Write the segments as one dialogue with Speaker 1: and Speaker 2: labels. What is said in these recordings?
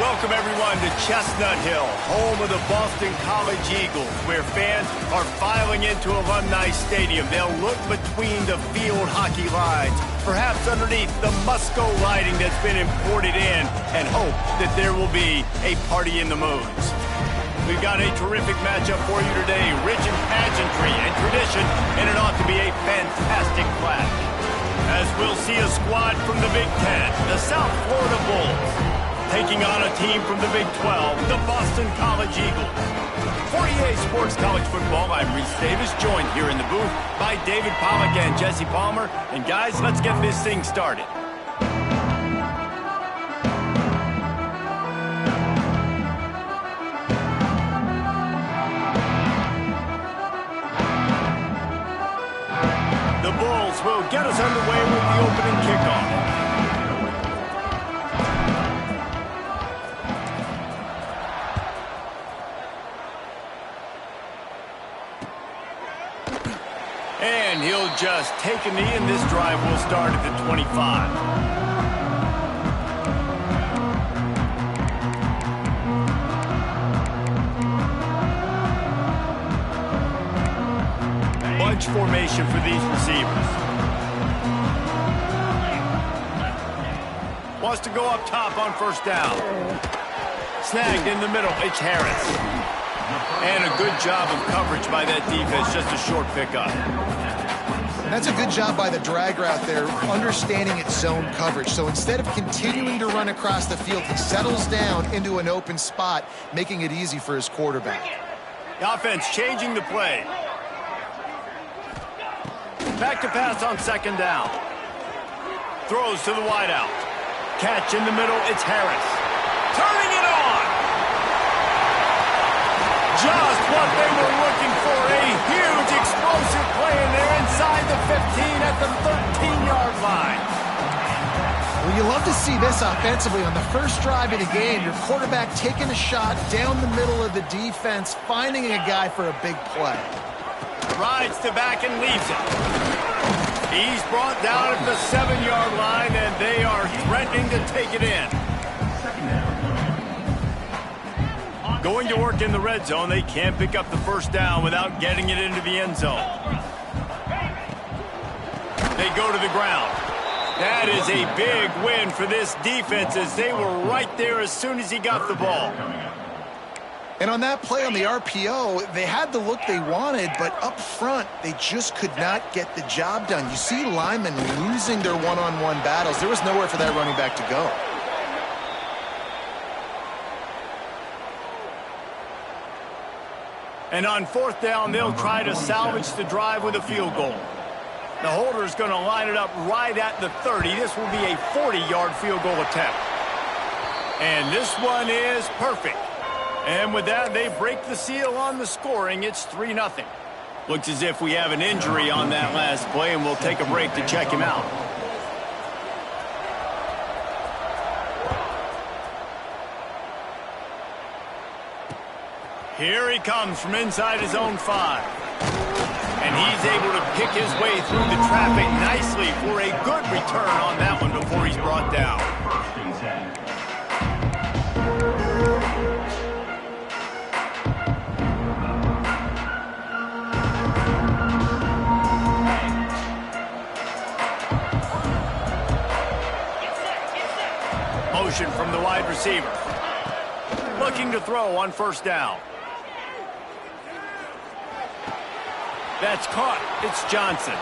Speaker 1: Welcome, everyone, to Chestnut Hill, home of the Boston College Eagles, where fans are filing into Alumni Stadium. They'll look between the field hockey lines, perhaps underneath the Musco lighting that's been imported in, and hope that there will be a party in the moons. We've got a terrific matchup for you today, rich in pageantry and tradition, and it ought to be a fantastic clash. As we'll see a squad from the Big Ten, the South Florida Bulls, taking on a team from the Big 12, the Boston College Eagles. For EA Sports College Football, I'm Reese Davis, joined here in the booth by David Pollack and Jesse Palmer. And guys, let's get this thing started. The Bulls will get us underway with the opening kickoff. And he'll just take a knee, and this drive will start at the 25. Bunch formation for these receivers. Wants to go up top on first down. Snagged in the middle. It's Harris. And a good job of coverage by that defense, just a short pickup.
Speaker 2: That's a good job by the drag route there, understanding its zone coverage. So instead of continuing to run across the field, he settles down into an open spot, making it easy for his quarterback.
Speaker 1: The offense changing the play. Back to pass on second down. Throws to the wideout. Catch in the middle, it's Harris. Turning it on! Just what they were looking for, a huge explosive play, and they're inside the 15 at the 13-yard line.
Speaker 2: Well, you love to see this offensively on the first drive of the game. Your quarterback taking a shot down the middle of the defense, finding a guy for a big play.
Speaker 1: Rides to back and leaves it. He's brought down at the 7-yard line, and they are threatening to take it in. Going to work in the red zone, they can't pick up the first down without getting it into the end zone. They go to the ground. That is a big win for this defense, as they were right there as soon as he got the ball.
Speaker 2: And on that play on the RPO, they had the look they wanted, but up front, they just could not get the job done. You see linemen losing their one-on-one battles. There was nowhere for that running back to go.
Speaker 1: And on fourth down, they'll try to salvage the drive with a field goal. The holder's going to line it up right at the 30. This will be a 40-yard field goal attempt. And this one is perfect. And with that, they break the seal on the scoring. It's 3-0. Looks as if we have an injury on that last play, and we'll take a break to check him out. Here he comes from inside his own 5. And he's able to pick his way through the traffic nicely for a good return on that one before he's brought down. Motion from the wide receiver. Looking to throw on first down. That's caught. It's Johnson.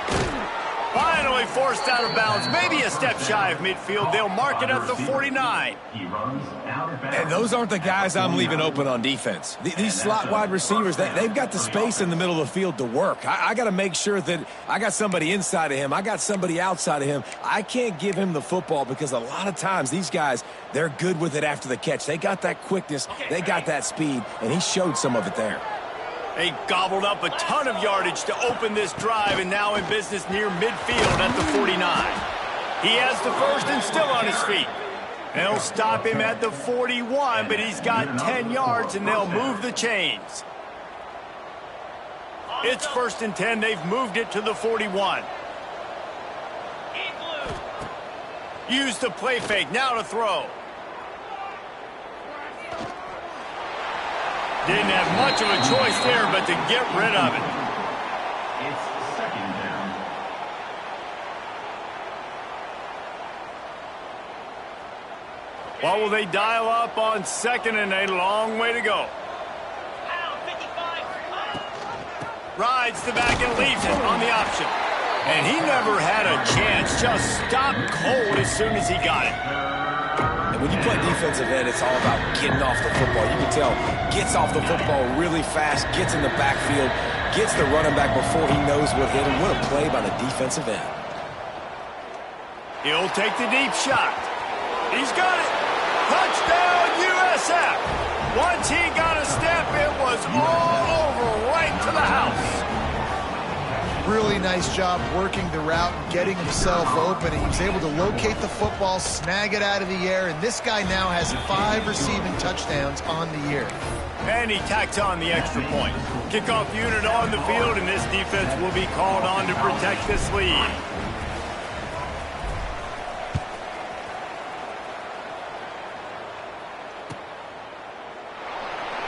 Speaker 1: Finally forced out of bounds. Maybe a step shy of midfield. They'll mark it at the 49.
Speaker 3: And those aren't the guys I'm leaving open on defense. These slot wide receivers, they've got the space in the middle of the field to work. I got to make sure that I got somebody inside of him. I got somebody outside of him. I can't give him the football because a lot of times these guys, they're good with it after the catch. They got that quickness. They got that speed, and he showed some of it there.
Speaker 1: They gobbled up a ton of yardage to open this drive, and now in business near midfield at the 49. He has the first and still on his feet. They'll stop him at the 41, but he's got 10 yards, and they'll move the chains. It's 1st and 10. They've moved it to the 41. Use the play fake. Now to throw. Didn't have much of a choice there but to get rid of it.
Speaker 4: It's second down.
Speaker 1: What will they dial up on second and a long way to go? Rides the back and leaves it on the option. And he never had a chance. Just stopped cold as soon as he got it.
Speaker 3: And when you play defensive end, it's all about getting off the football. You can tell, gets off the football really fast, gets in the backfield, gets the running back before he knows what hit him. What a play by the defensive end.
Speaker 1: He'll take the deep shot. He's got it. Touchdown, USF. Once he got a step, it was all over right to the house.
Speaker 2: Really nice job working the route and getting himself open. He was able to locate the football, snag it out of the air, and this guy now has 5 receiving touchdowns on the year.
Speaker 1: And he tacks on the extra point. Kickoff unit on the field, and this defense will be called on to protect this lead.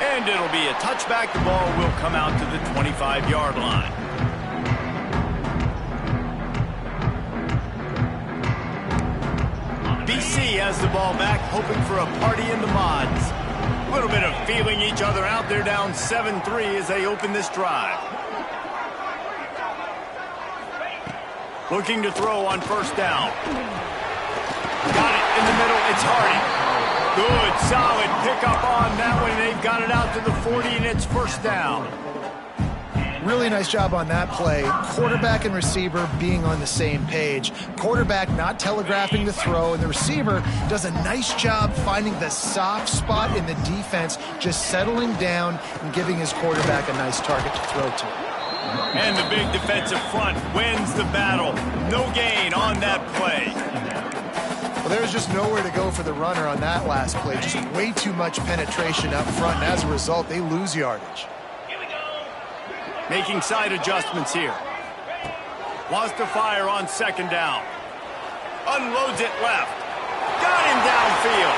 Speaker 1: And it'll be a touchback. The ball will come out to the 25-yard line. BC has the ball back, hoping for a party in the mods. A little bit of feeling each other out. They're down 7-3 as they open this drive. Looking to throw on first down. Got it in the middle. It's Hardy. Good, solid pickup on that one. They've got it out to the 40, and it's first down.
Speaker 2: Really nice job on that play. Quarterback and receiver being on the same page. Quarterback not telegraphing the throw, and the receiver does a nice job finding the soft spot in the defense, just settling down and giving his quarterback a nice target to throw to.
Speaker 1: And the big defensive front wins the battle. No gain on that play.
Speaker 2: Well, there's just nowhere to go for the runner on that last play. Just way too much penetration up front, and as a result, they lose yardage.
Speaker 1: Making side adjustments here. Wants to fire on second down. Unloads it left. Got him downfield.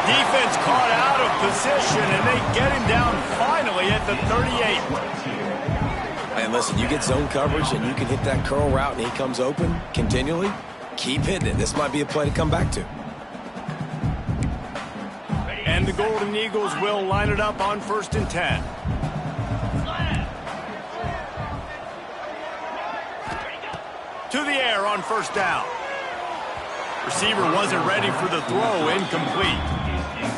Speaker 1: Defense caught out of position, and they get him down finally at the 38.
Speaker 3: And listen, you get zone coverage and you can hit that curl route and he comes open continually. Keep hitting it. This might be a play to come back to.
Speaker 1: And the Golden Eagles will line it up on 1st and 10. To the air on first down. Receiver wasn't ready for the throw, incomplete.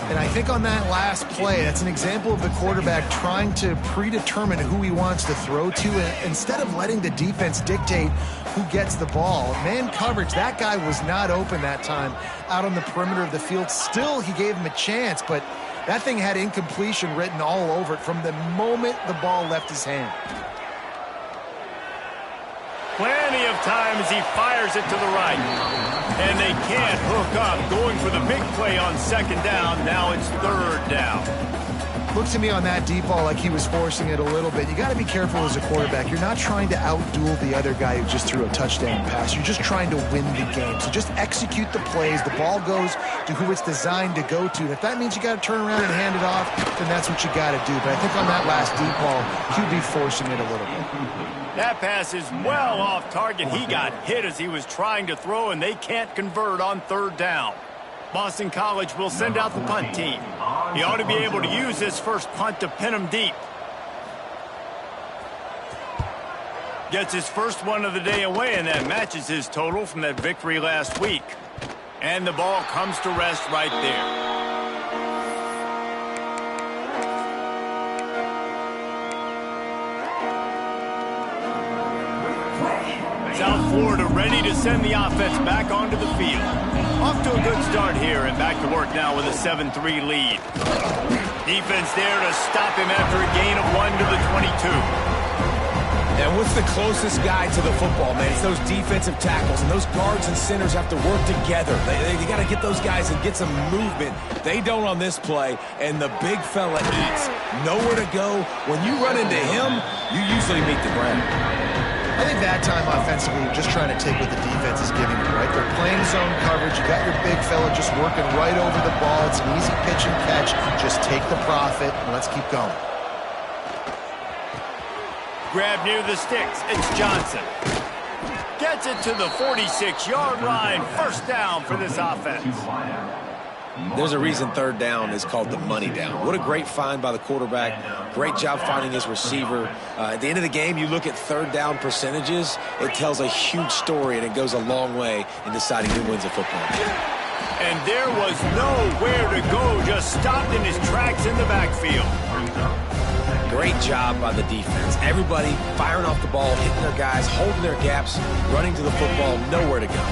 Speaker 2: And I think on that last play, that's an example of the quarterback trying to predetermine who he wants to throw to, and instead of letting the defense dictate who gets the ball. Man coverage, that guy was not open that time out on the perimeter of the field. Still, he gave him a chance, but that thing had incompletion written all over it from the moment the ball left his hand.
Speaker 1: Plenty of time as he fires it to the right. And they can't hook up. Going for the big play on second down. Now it's third down.
Speaker 2: Looked to me on that deep ball like he was forcing it a little bit. You got to be careful as a quarterback. You're not trying to outduel the other guy who just threw a touchdown pass. You're just trying to win the game. So just execute the plays. The ball goes to who it's designed to go to. And if that means you got to turn around and hand it off, then that's what you got to do. But I think on that last deep ball, QB forcing it a little bit.
Speaker 1: That pass is well off target. He got hit as he was trying to throw, and they can't convert on third down. Boston College will send out the punt team. He ought to be able to use this first punt to pin him deep. Gets his first one of the day away, and that matches his total from that victory last week. And the ball comes to rest right there. South Florida ready to send the offense back onto the field. Off to a good start here and back to work now with a 7-3 lead. Defense there to stop him after a gain of 1 to the 22.
Speaker 3: And what's the closest guy to the football, man? It's those defensive tackles, and those guards and centers have to work together. They got to get those guys and get some movement. They don't on this play, and the big fella eats. Nowhere to go. When you run into him, you usually meet the ground.
Speaker 2: I think that time offensively, you're just trying to take what the defense is giving you, right? They're playing zone coverage. You got your big fella just working right over the ball. It's an easy pitch and catch. Just take the profit, and let's keep going.
Speaker 1: Grab near the sticks. It's Johnson. Gets it to the 46-yard line. First down for this offense.
Speaker 3: There's a reason third down is called the money down. What a great find by the quarterback. Great job finding his receiver. At the end of the game, you look at third down percentages. It tells a huge story, and it goes a long way in deciding who wins a football game.
Speaker 1: And there was nowhere to go. Just stopped in his tracks in the backfield.
Speaker 3: Great job by the defense. Everybody firing off the ball, hitting their guys, holding their gaps, running to the football, nowhere to go.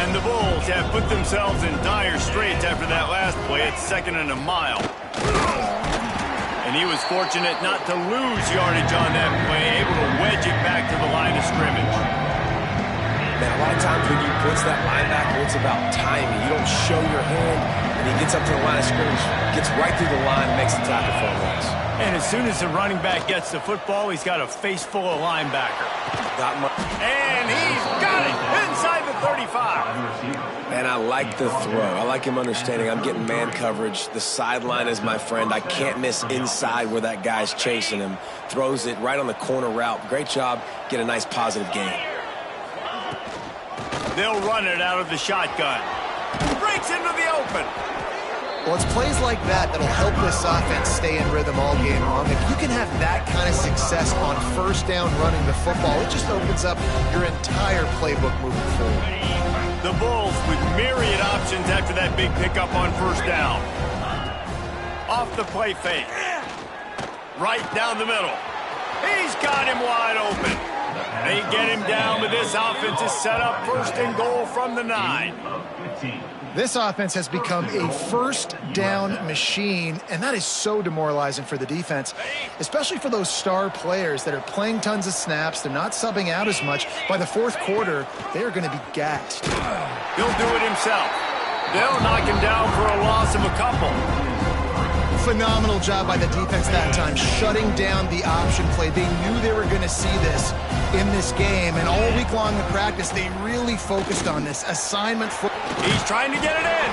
Speaker 1: And the Bulls have put themselves in dire straits after that last play. It's 2nd and a mile. And he was fortunate not to lose yardage on that play, able to wedge it back to the line of scrimmage.
Speaker 3: Man, a lot of times when you blitz that linebacker, it's about timing. You don't show your hand, and he gets up to the line of scrimmage, gets right through the line, and makes the tackle for a loss.
Speaker 1: And as soon as the running back gets the football, he's got a face full of linebacker. And he's got it inside the 35.
Speaker 3: And I like the throw. I like him understanding I'm getting man coverage. The sideline is my friend. I can't miss inside where that guy's chasing him. Throws it right on the corner route. Great job. Get a nice positive gain.
Speaker 1: They'll run it out of the shotgun. Breaks into the open.
Speaker 2: Well, it's plays like that that'll help this offense stay in rhythm all game long. If you can have that kind of success on first down running the football, it just opens up your entire playbook moving forward.
Speaker 1: The Bulls with myriad options after that big pickup on first down. Off the play fake. Right down the middle. He's got him wide open. They get him down, but this offense is set up 1st and goal from the 9.
Speaker 2: This offense has become a first down machine, and that is so demoralizing for the defense, especially for those star players that are playing tons of snaps. They're not subbing out as much. By the 4th quarter, they are going to be gassed.
Speaker 1: He'll do it himself. They'll knock him down for a loss of a couple.
Speaker 2: Phenomenal job by the defense that time, shutting down the option play. They knew they were going to see this in this game, and all week long in practice, they really focused on this assignment.
Speaker 1: He's trying to get it in.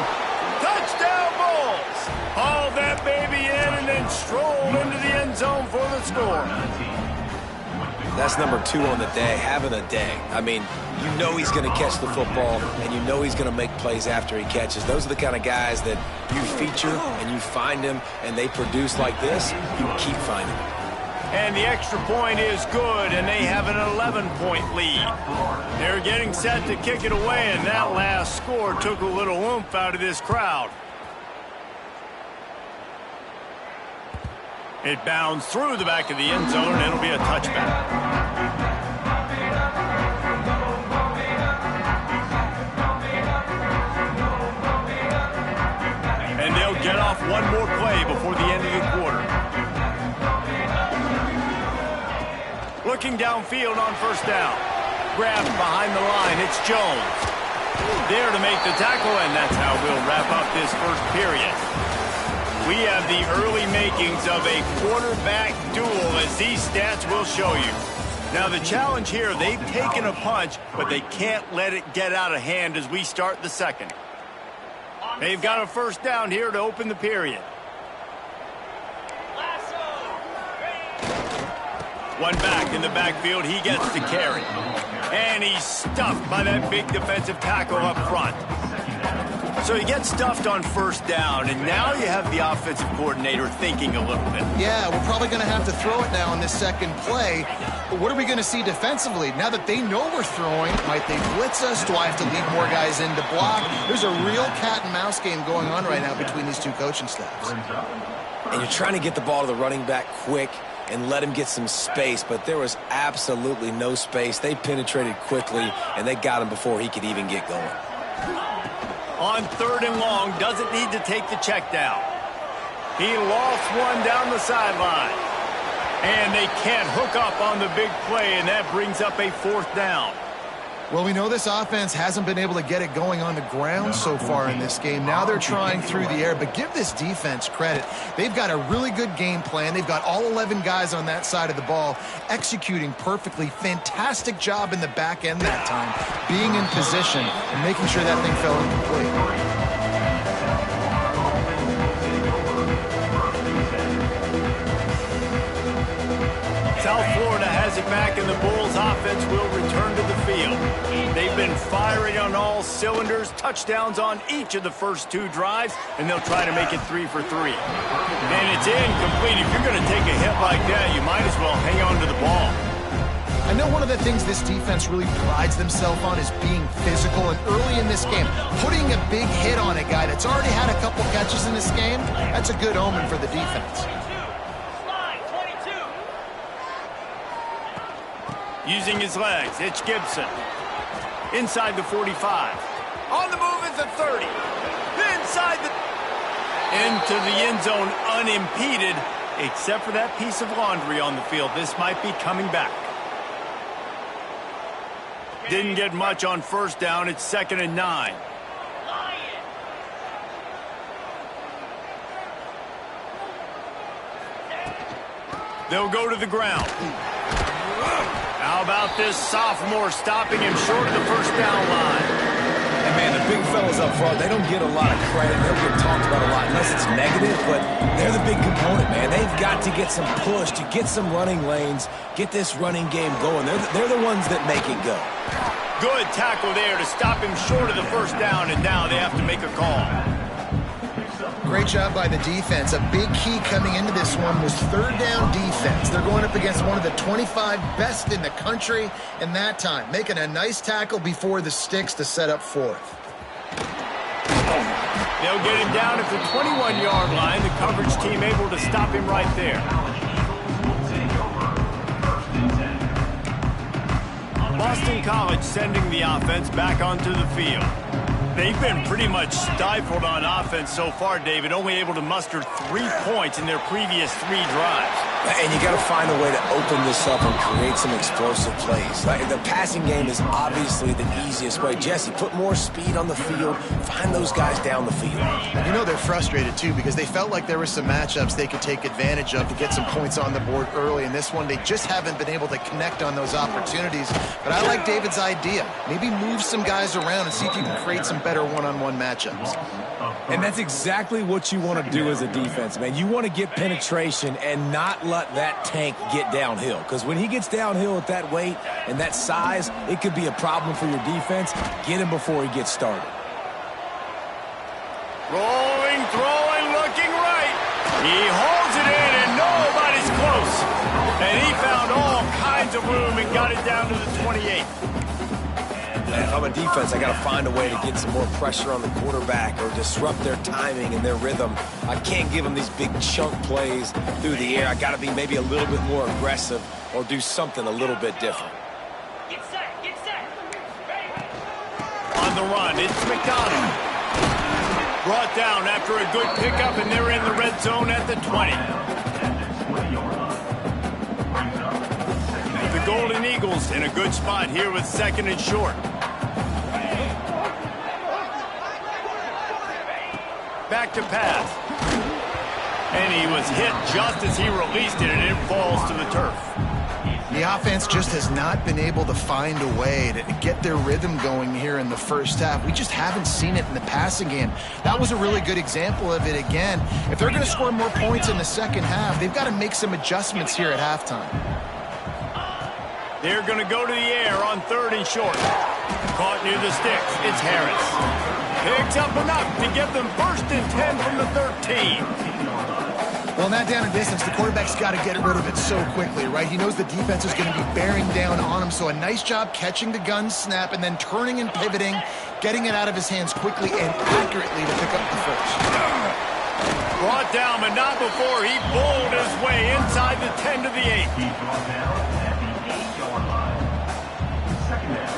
Speaker 1: Touchdown, Bulls. Haul that baby in and then stroll into the end zone for the score.
Speaker 3: That's number 2 on the day, having a day. I mean, you know he's going to catch the football, and you know he's going to make plays after he catches. Those are the kind of guys that you feature and you find them, and they produce like this, you keep finding them.
Speaker 1: And the extra point is good, and they have an 11-point lead. They're getting set to kick it away, and that last score took a little oomph out of this crowd. It bounds through the back of the end zone, and it'll be a touchback. And they'll get off one more play before the end of the quarter. Looking downfield on first down. Grabbed behind the line. It's Jones. There to make the tackle, and that's how we'll wrap up this first period. We have the early makings of a quarterback duel, as these stats will show you. Now, the challenge here, they've taken a punch, but they can't let it get out of hand as we start the second. They've got a first down here to open the period. One back in the backfield. He gets to carry. And he's stuffed by that big defensive tackle up front. So he gets stuffed on first down, and now you have the offensive coordinator thinking a little bit.
Speaker 2: Yeah, we're probably going to have to throw it now on this second play. But what are we going to see defensively? Now that they know we're throwing, might they blitz us? Do I have to leave more guys in to block? There's a real cat and mouse game going on right now between these two coaching staffs.
Speaker 3: And you're trying to get the ball to the running back quick and let him get some space, but there was absolutely no space. They penetrated quickly, and they got him before he could even get going.
Speaker 1: On third and long, doesn't need to take the check down. He lost one down the sideline. And they can't hook up on the big play, and that brings up a fourth down.
Speaker 2: Well, we know this offense hasn't been able to get it going on the ground so far in this game. Now they're trying through the air, but give this defense credit. They've got a really good game plan. They've got all 11 guys on that side of the ball executing perfectly. Fantastic job in the back end that time, being in position and making sure that thing fell incomplete.
Speaker 1: South Florida has it back, and the Bulls offense will return to the field. They've been firing on all cylinders, touchdowns on each of the first 2 drives, and they'll try to make it 3 for 3. And it's incomplete. If you're going to take a hit like that, you might as well hang on to the ball.
Speaker 2: I know one of the things this defense really prides themselves on is being physical, and early in this game, putting a big hit on a guy that's already had a couple catches in this game, that's a good omen for the defense.
Speaker 1: Using his legs, it's Gibson. Inside the 45. On the move is the 30. Inside the... Into the end zone unimpeded, except for that piece of laundry on the field. This might be coming back. Didn't get much on first down. It's 2nd and 9. They'll go to the ground. How about this sophomore stopping him short of the first down line?
Speaker 3: And man, the big fellas up front, they don't get a lot of credit. They don't get talked about a lot unless it's negative, but they're the big component, man. They've got to get some push, to get some running lanes, get this running game going. They're the ones that make it go.
Speaker 1: Good tackle there to stop him short of the first down, and now they have to make a call.
Speaker 2: Great job by the defense. A big key coming into this one was 3rd down defense. They're going up against one of the 25 best in the country in that time, making a nice tackle before the sticks to set up 4th.
Speaker 1: They'll get him down at the 21-yard line. The coverage team able to stop him right there. Boston College sending the offense back onto the field. They've been pretty much stifled on offense so far, David, only able to muster 3 points in their previous 3 drives.
Speaker 3: And you got to find a way to open this up and create some explosive plays. Like, the passing game is obviously the easiest way. Jesse, put more speed on the field. Find those guys down the field.
Speaker 2: You know they're frustrated, too, because they felt like there were some matchups they could take advantage of to get some points on the board early. In this one, they just haven't been able to connect on those opportunities. But I like David's idea. Maybe move some guys around and see if you can create some better one-on-one matchups.
Speaker 3: And that's exactly what you want to do as a defense, man. You want to get penetration and not let that tank get downhill. Because when he gets downhill at that weight and that size, it could be a problem for your defense. Get him before he gets started.
Speaker 1: Rolling, throwing, looking right. He holds it in, and nobody's close. And he found all kinds of room and got it down to the 28.
Speaker 3: If I'm a defense, I got to find a way to get some more pressure on the quarterback or disrupt their timing and their rhythm. I can't give them these big chunk plays through the air. I got to be maybe a little bit more aggressive or do something a little bit different.
Speaker 1: Get set, get set. On the run, it's McDonald. Brought down after a good pickup, and they're in the red zone at the 20. The Golden Eagles in a good spot here with 2nd and short. Back to pass. And he was hit just as he released it, and it falls to the turf.
Speaker 2: The offense just has not been able to find a way to get their rhythm going here in the first half. We just haven't seen it in the passing game. That was a really good example of it again. If they're going to score more points in the second half, they've got to make some adjustments here at halftime.
Speaker 1: They're going to go to the air on 3rd and short. Caught near the sticks. It's Harris. Picks up enough to get them 1st and 10 from the 13.
Speaker 2: Well, in that down and distance, the quarterback's got to get rid of it so quickly, right? He knows the defense is going to be bearing down on him, so a nice job catching the gun snap and then turning and pivoting, getting it out of his hands quickly and accurately to pick up the 1st.
Speaker 1: Brought down, but not before he bowled his way inside the 10 to the 8.
Speaker 4: He's brought down at the 8-yard line. 2nd down.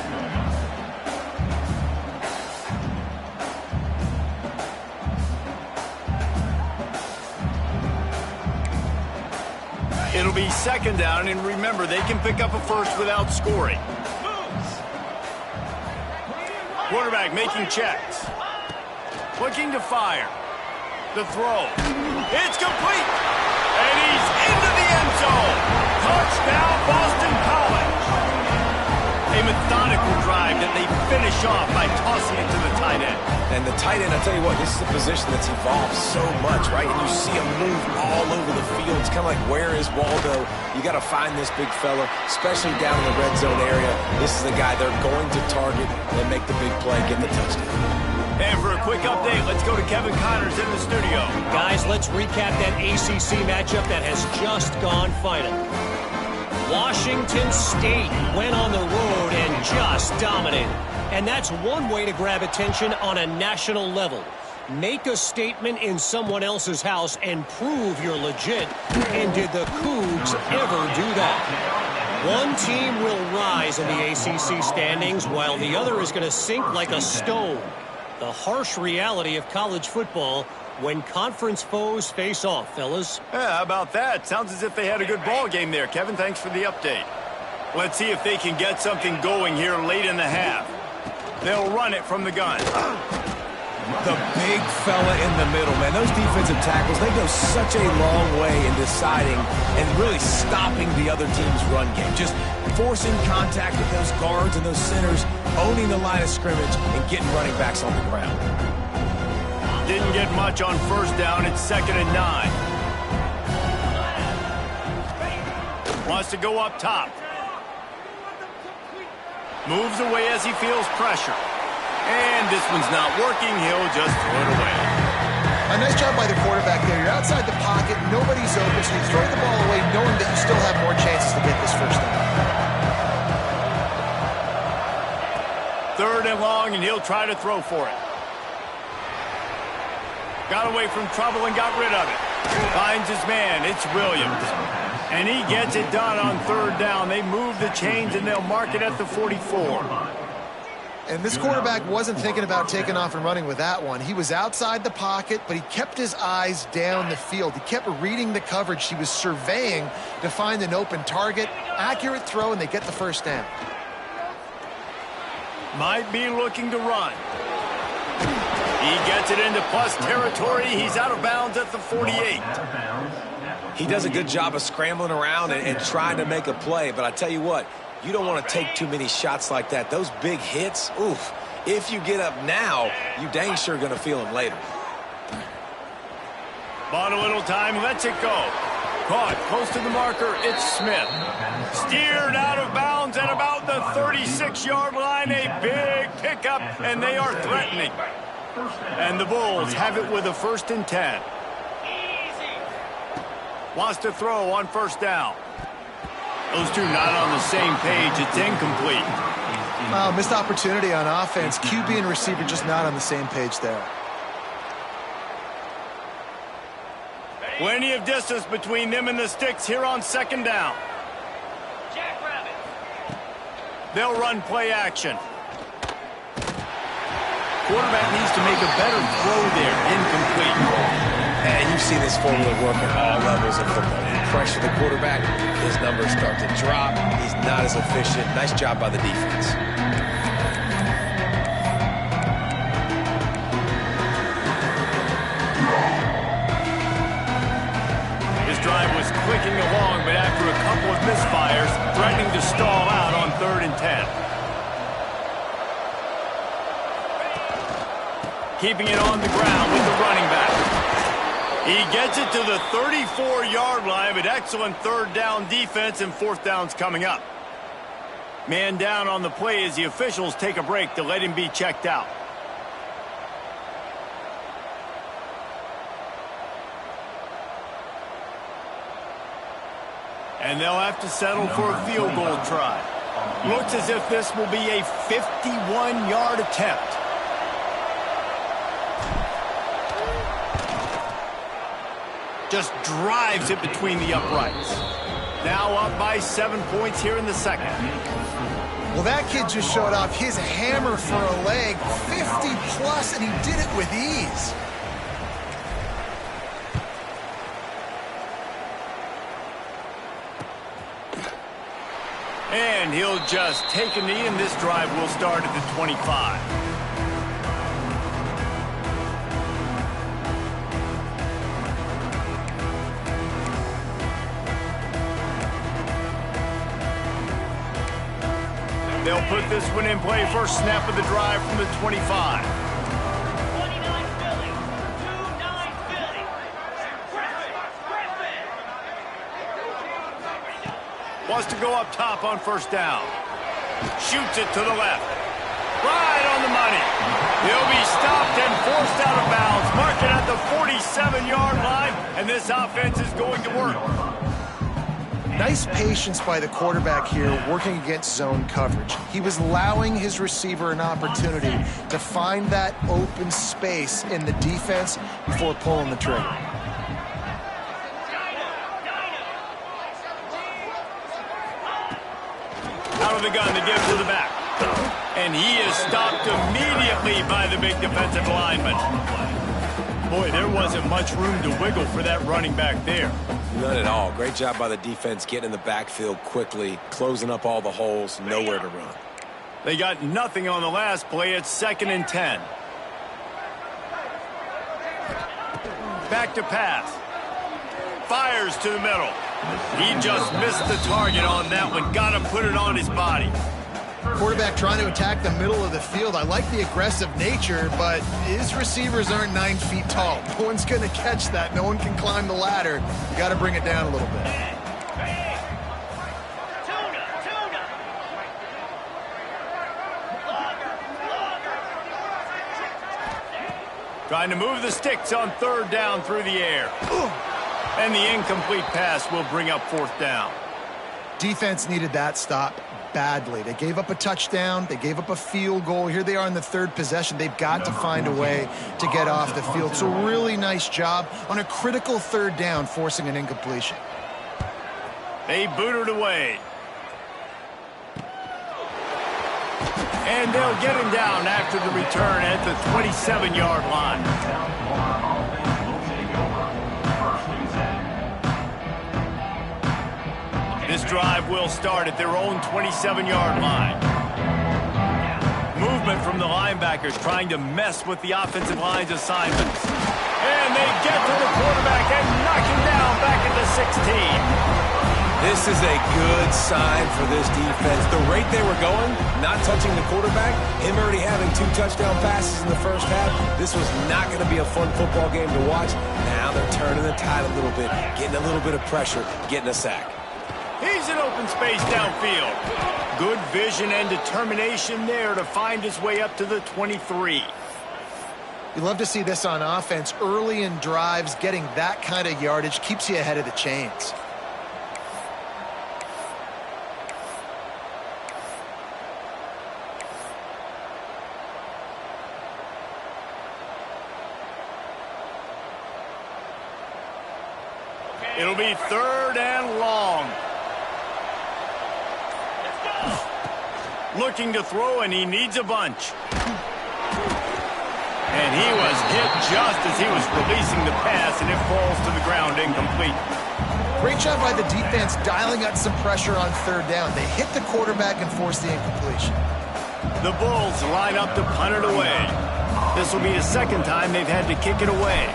Speaker 1: It'll be 2nd down, and remember, they can pick up a 1st without scoring. Quarterback making checks. Looking to fire. The throw. It's complete. And he's into the end zone. Touchdown, Boston College. A methodical drive that they finish off by tossing it to the tight end.
Speaker 3: And the tight end, I tell you what, this is a position that's evolved so much, right? And you see him move all over the field. It's kind of like, where is Waldo? You got to find this big fella, especially down in the red zone area. This is the guy they're going to target and make the big play, get the touchdown.
Speaker 1: And for a quick update, let's go to Kevin Connors in the studio.
Speaker 5: Guys, let's recap that ACC matchup that has just gone final. Washington State went on the road and just dominated. And that's one way to grab attention on a national level. Make a statement in someone else's house and prove you're legit. And did the Cougs ever do that? One team will rise in the ACC standings while the other is going to sink like a stone. The harsh reality of college football when conference foes face off, fellas.
Speaker 1: Yeah, how about that? Sounds as if they had a good ball game there. Kevin, thanks for the update. Let's see if they can get something going here late in the half. They'll run it from the gun.
Speaker 3: The big fella in the middle, man. Those defensive tackles, they go such a long way in deciding and really stopping the other team's run game. Just forcing contact with those guards and those centers, owning the line of scrimmage, and getting running backs on the ground.
Speaker 1: Didn't get much on first down. It's 2nd and 9. Wants to go up top. Moves away as he feels pressure. And this one's not working. He'll just throw it away.
Speaker 2: A nice job by the quarterback there. You're outside the pocket. Nobody's open, so you throw the ball away knowing that you still have more chances to get this first down.
Speaker 1: 3rd and long, and he'll try to throw for it. Got away from trouble and got rid of it. Finds his man. It's Williams. And he gets it done on 3rd down. They move the chains, and they'll mark it at the 44.
Speaker 2: And this quarterback wasn't thinking about taking off and running with that one. He was outside the pocket, but he kept his eyes down the field. He kept reading the coverage. He was surveying to find an open target. Accurate throw, and they get the first down.
Speaker 1: Might be looking to run. He gets it into plus territory. He's out of bounds at the 48.
Speaker 3: He does a good job of scrambling around and trying to make a play, but I tell you what, you don't want to take too many shots like that. Those big hits, oof. If you get up now, you dang sure going to feel them later.
Speaker 1: Bought a little time, lets it go. Caught close to the marker, it's Smith. Steered out of bounds at about the 36-yard line. A big pickup, and they are threatening. And the Bulls have it with a 1st and 10. Wants to throw on 1st down. Those two not on the same page. It's incomplete.
Speaker 2: Wow, missed opportunity on offense. QB and receiver just not on the same page there.
Speaker 1: Plenty of distance between them and the sticks here on 2nd down. They'll run play action. Quarterback needs to make a better throw there. Incomplete.
Speaker 3: And you've seen this formula work at all levels of football. You pressure the quarterback, his numbers start to drop. He's not as efficient. Nice job by the defense.
Speaker 1: His drive was clicking along, but after a couple of misfires, threatening to stall out on 3rd and 10. Keeping it on the ground with the running back. He gets it to the 34-yard line, but excellent 3rd down defense, and 4th down's coming up. Man down on the play as the officials take a break to let him be checked out. And they'll have to settle for a field goal try. Looks as if this will be a 51-yard attempt. Just drives it between the uprights. Now up by 7 points here in the 2nd.
Speaker 2: Well, that kid just showed off his hammer for a leg, 50-plus, and he did it with ease.
Speaker 1: And he'll just take a knee, and this drive will start at the 25. They'll put this one in play first snap of the drive from the 25. Wants to go up top on first down. Shoots it to the left. Right on the money. He'll be stopped and forced out of bounds. Mark it at the 47-yard line, and this offense is going to work.
Speaker 2: Nice patience by the quarterback here working against zone coverage. He was allowing his receiver an opportunity to find that open space in the defense before pulling the trigger.
Speaker 1: Out of the gun to give to the back. And he is stopped immediately by the big defensive lineman. Boy, there wasn't much room to wiggle for that running back there.
Speaker 3: None at all. Great job by the defense getting in the backfield quickly, closing up all the holes, nowhere to run.
Speaker 1: They got nothing on the last play. It's 2nd and 10. Back to pass. Fires to the middle. He just missed the target on that one. Got to put it on his body.
Speaker 2: Quarterback trying to attack the middle of the field. I like the aggressive nature, but his receivers aren't 9 feet tall. No one's going to catch that. No one can climb the ladder. You got to bring it down a little bit.
Speaker 1: Trying to move the sticks on 3rd down through the air. And the incomplete pass will bring up 4th down.
Speaker 2: Defense needed that stop badly. They gave up a touchdown. They gave up a field goal. Here they are in the 3rd possession. They've got to find a way to get off the field. So really nice job on a critical 3rd down, forcing an incompletion.
Speaker 1: They boot it away. And they'll get him down after the return at the 27-yard line. This drive will start at their own 27-yard line. Movement from the linebackers trying to mess with the offensive line's assignments. And they get to the quarterback and knock him down back at the 16.
Speaker 3: This is a good sign for this defense. The rate they were going, not touching the quarterback, him already having 2 touchdown passes in the first half, this was not going to be a fun football game to watch. Now they're turning the tide a little bit, getting a little bit of pressure, getting a sack.
Speaker 1: He's in open space downfield. Good vision and determination there to find his way up to the 23.
Speaker 2: You love to see this on offense. Early in drives, getting that kind of yardage keeps you ahead of the chains.
Speaker 1: It'll be 3rd and long. Looking to throw, and he needs a bunch. And he was hit just as he was releasing the pass, and it falls to the ground incomplete.
Speaker 2: Great job by the defense dialing up some pressure on 3rd down. They hit the quarterback and forced the incompletion.
Speaker 1: The Bulls line up to punt it away. This will be the 2nd time they've had to kick it away.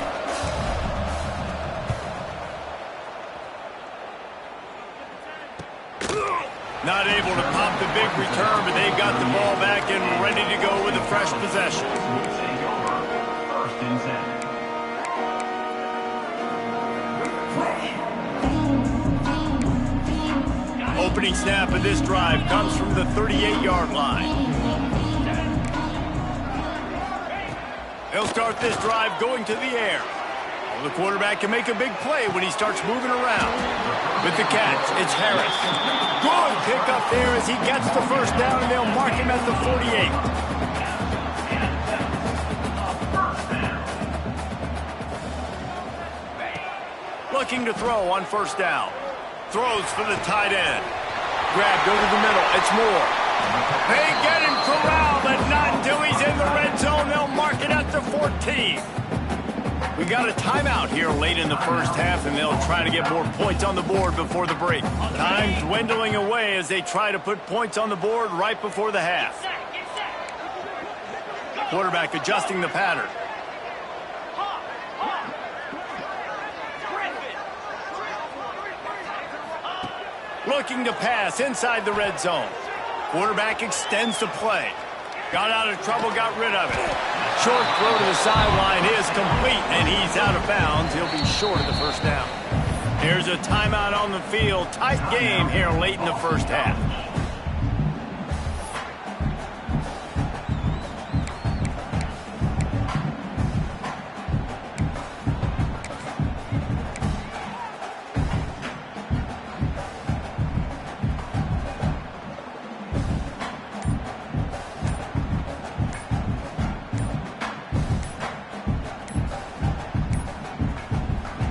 Speaker 1: Not able to pop the big return, but they've got the ball back and ready to go with a fresh possession. Opening snap of this drive comes from the 38-yard line. They'll start this drive going to the air. The quarterback can make a big play when he starts moving around. With the catch, it's Harris. Good pickup there as he gets the 1st down, and they'll mark him at the 48. Looking to throw on 1st down. Throws for the tight end. Grabbed over the middle. It's Moore. They get him corralled, but not until he's in the red zone. They'll mark it at the 14. We got a timeout here late in the first half, and they'll try to get more points on the board before the break. Time dwindling away as they try to put points on the board right before the half. Quarterback adjusting the pattern. Looking to pass inside the red zone. Quarterback extends the play. Got out of trouble, got rid of it. Short throw to the sideline is complete, and he's out of bounds. He'll be short of the first down. Here's a timeout on the field. Tight game here late in the first half.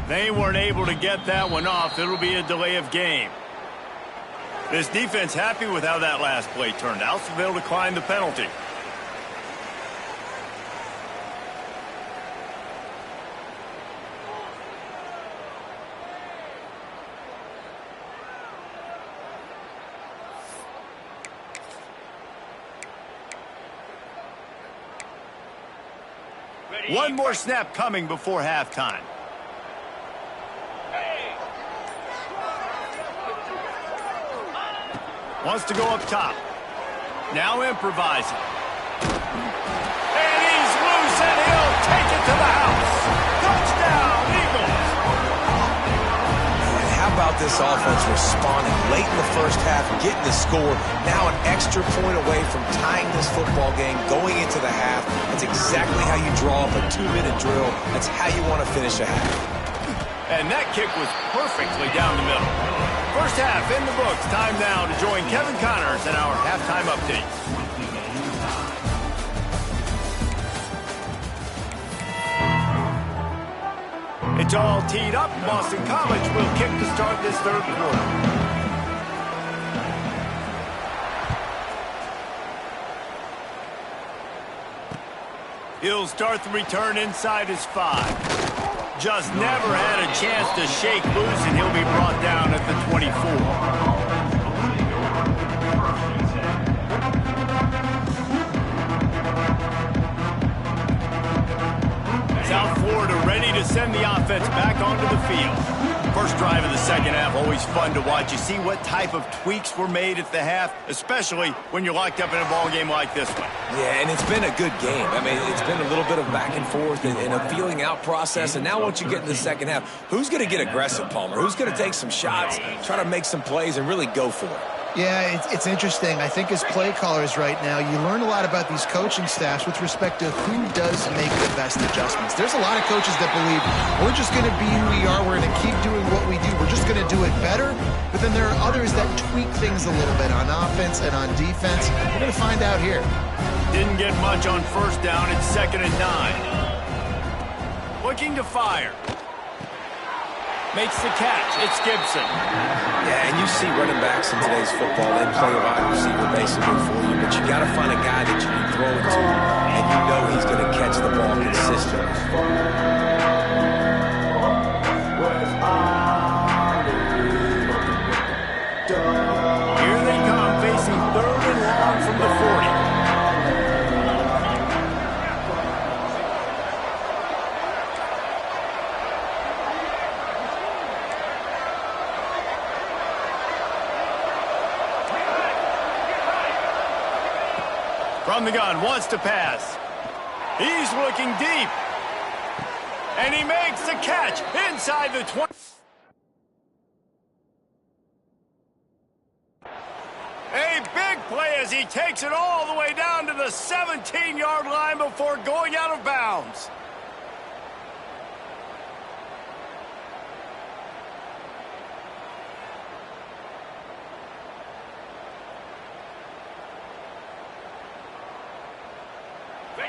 Speaker 1: They weren't able to get that one off. It'll be a delay of game. This defense happy with how that last play turned out, so they'll decline the penalty. One more snap coming before halftime. Wants to go up top. Now improvising. And he's loose, and he'll take it to the house. Touchdown, Eagles.
Speaker 3: And how about this offense responding late in the first half, getting the score, now an extra point away from tying this football game, going into the half. That's exactly how you draw up a 2-minute drill. That's how you want to finish a half.
Speaker 1: And that kick was perfectly down the middle. First half in the books. Time now to join Kevin Connors in our halftime update. It's all teed up. Boston College will kick to start this third quarter. He'll start the return inside his 5. Just never had a chance to shake loose, and he'll be brought down at the 24. South Florida ready to send the offense back onto the field. First drive of the second half, always fun to watch. You see what type of tweaks were made at the half, especially when you're locked up in a ball game like this one.
Speaker 3: Yeah, and it's been a good game. I mean, it's been a little bit of back and forth and a feeling out process. And now once you get into the second half, who's going to get aggressive, Palmer? Who's going to take some shots, try to make some plays, and really go for it?
Speaker 2: Yeah, it's interesting. I think as play callers right now, you learn a lot about these coaching staffs with respect to who does make the best adjustments. There's a lot of coaches that believe we're just going to be who we are. We're going to keep doing what we do. We're just going to do it better. But then there are others that tweak things a little bit on offense and on defense. We're going to find out here.
Speaker 1: Didn't get much on first down. It's 2nd and 9. Looking to fire. Makes the catch. It's Gibson.
Speaker 3: Yeah, and you see running backs in today's football, they play a wide receiver basically for you, but you got to find a guy that you can throw it to, and you know he's going to catch the ball consistently.
Speaker 1: Here they come, facing 3rd and long from the 40. From the gun, wants to pass. He's looking deep. And he makes the catch inside the 20. A big play as he takes it all the way down to the 17-yard line before going out of bounds.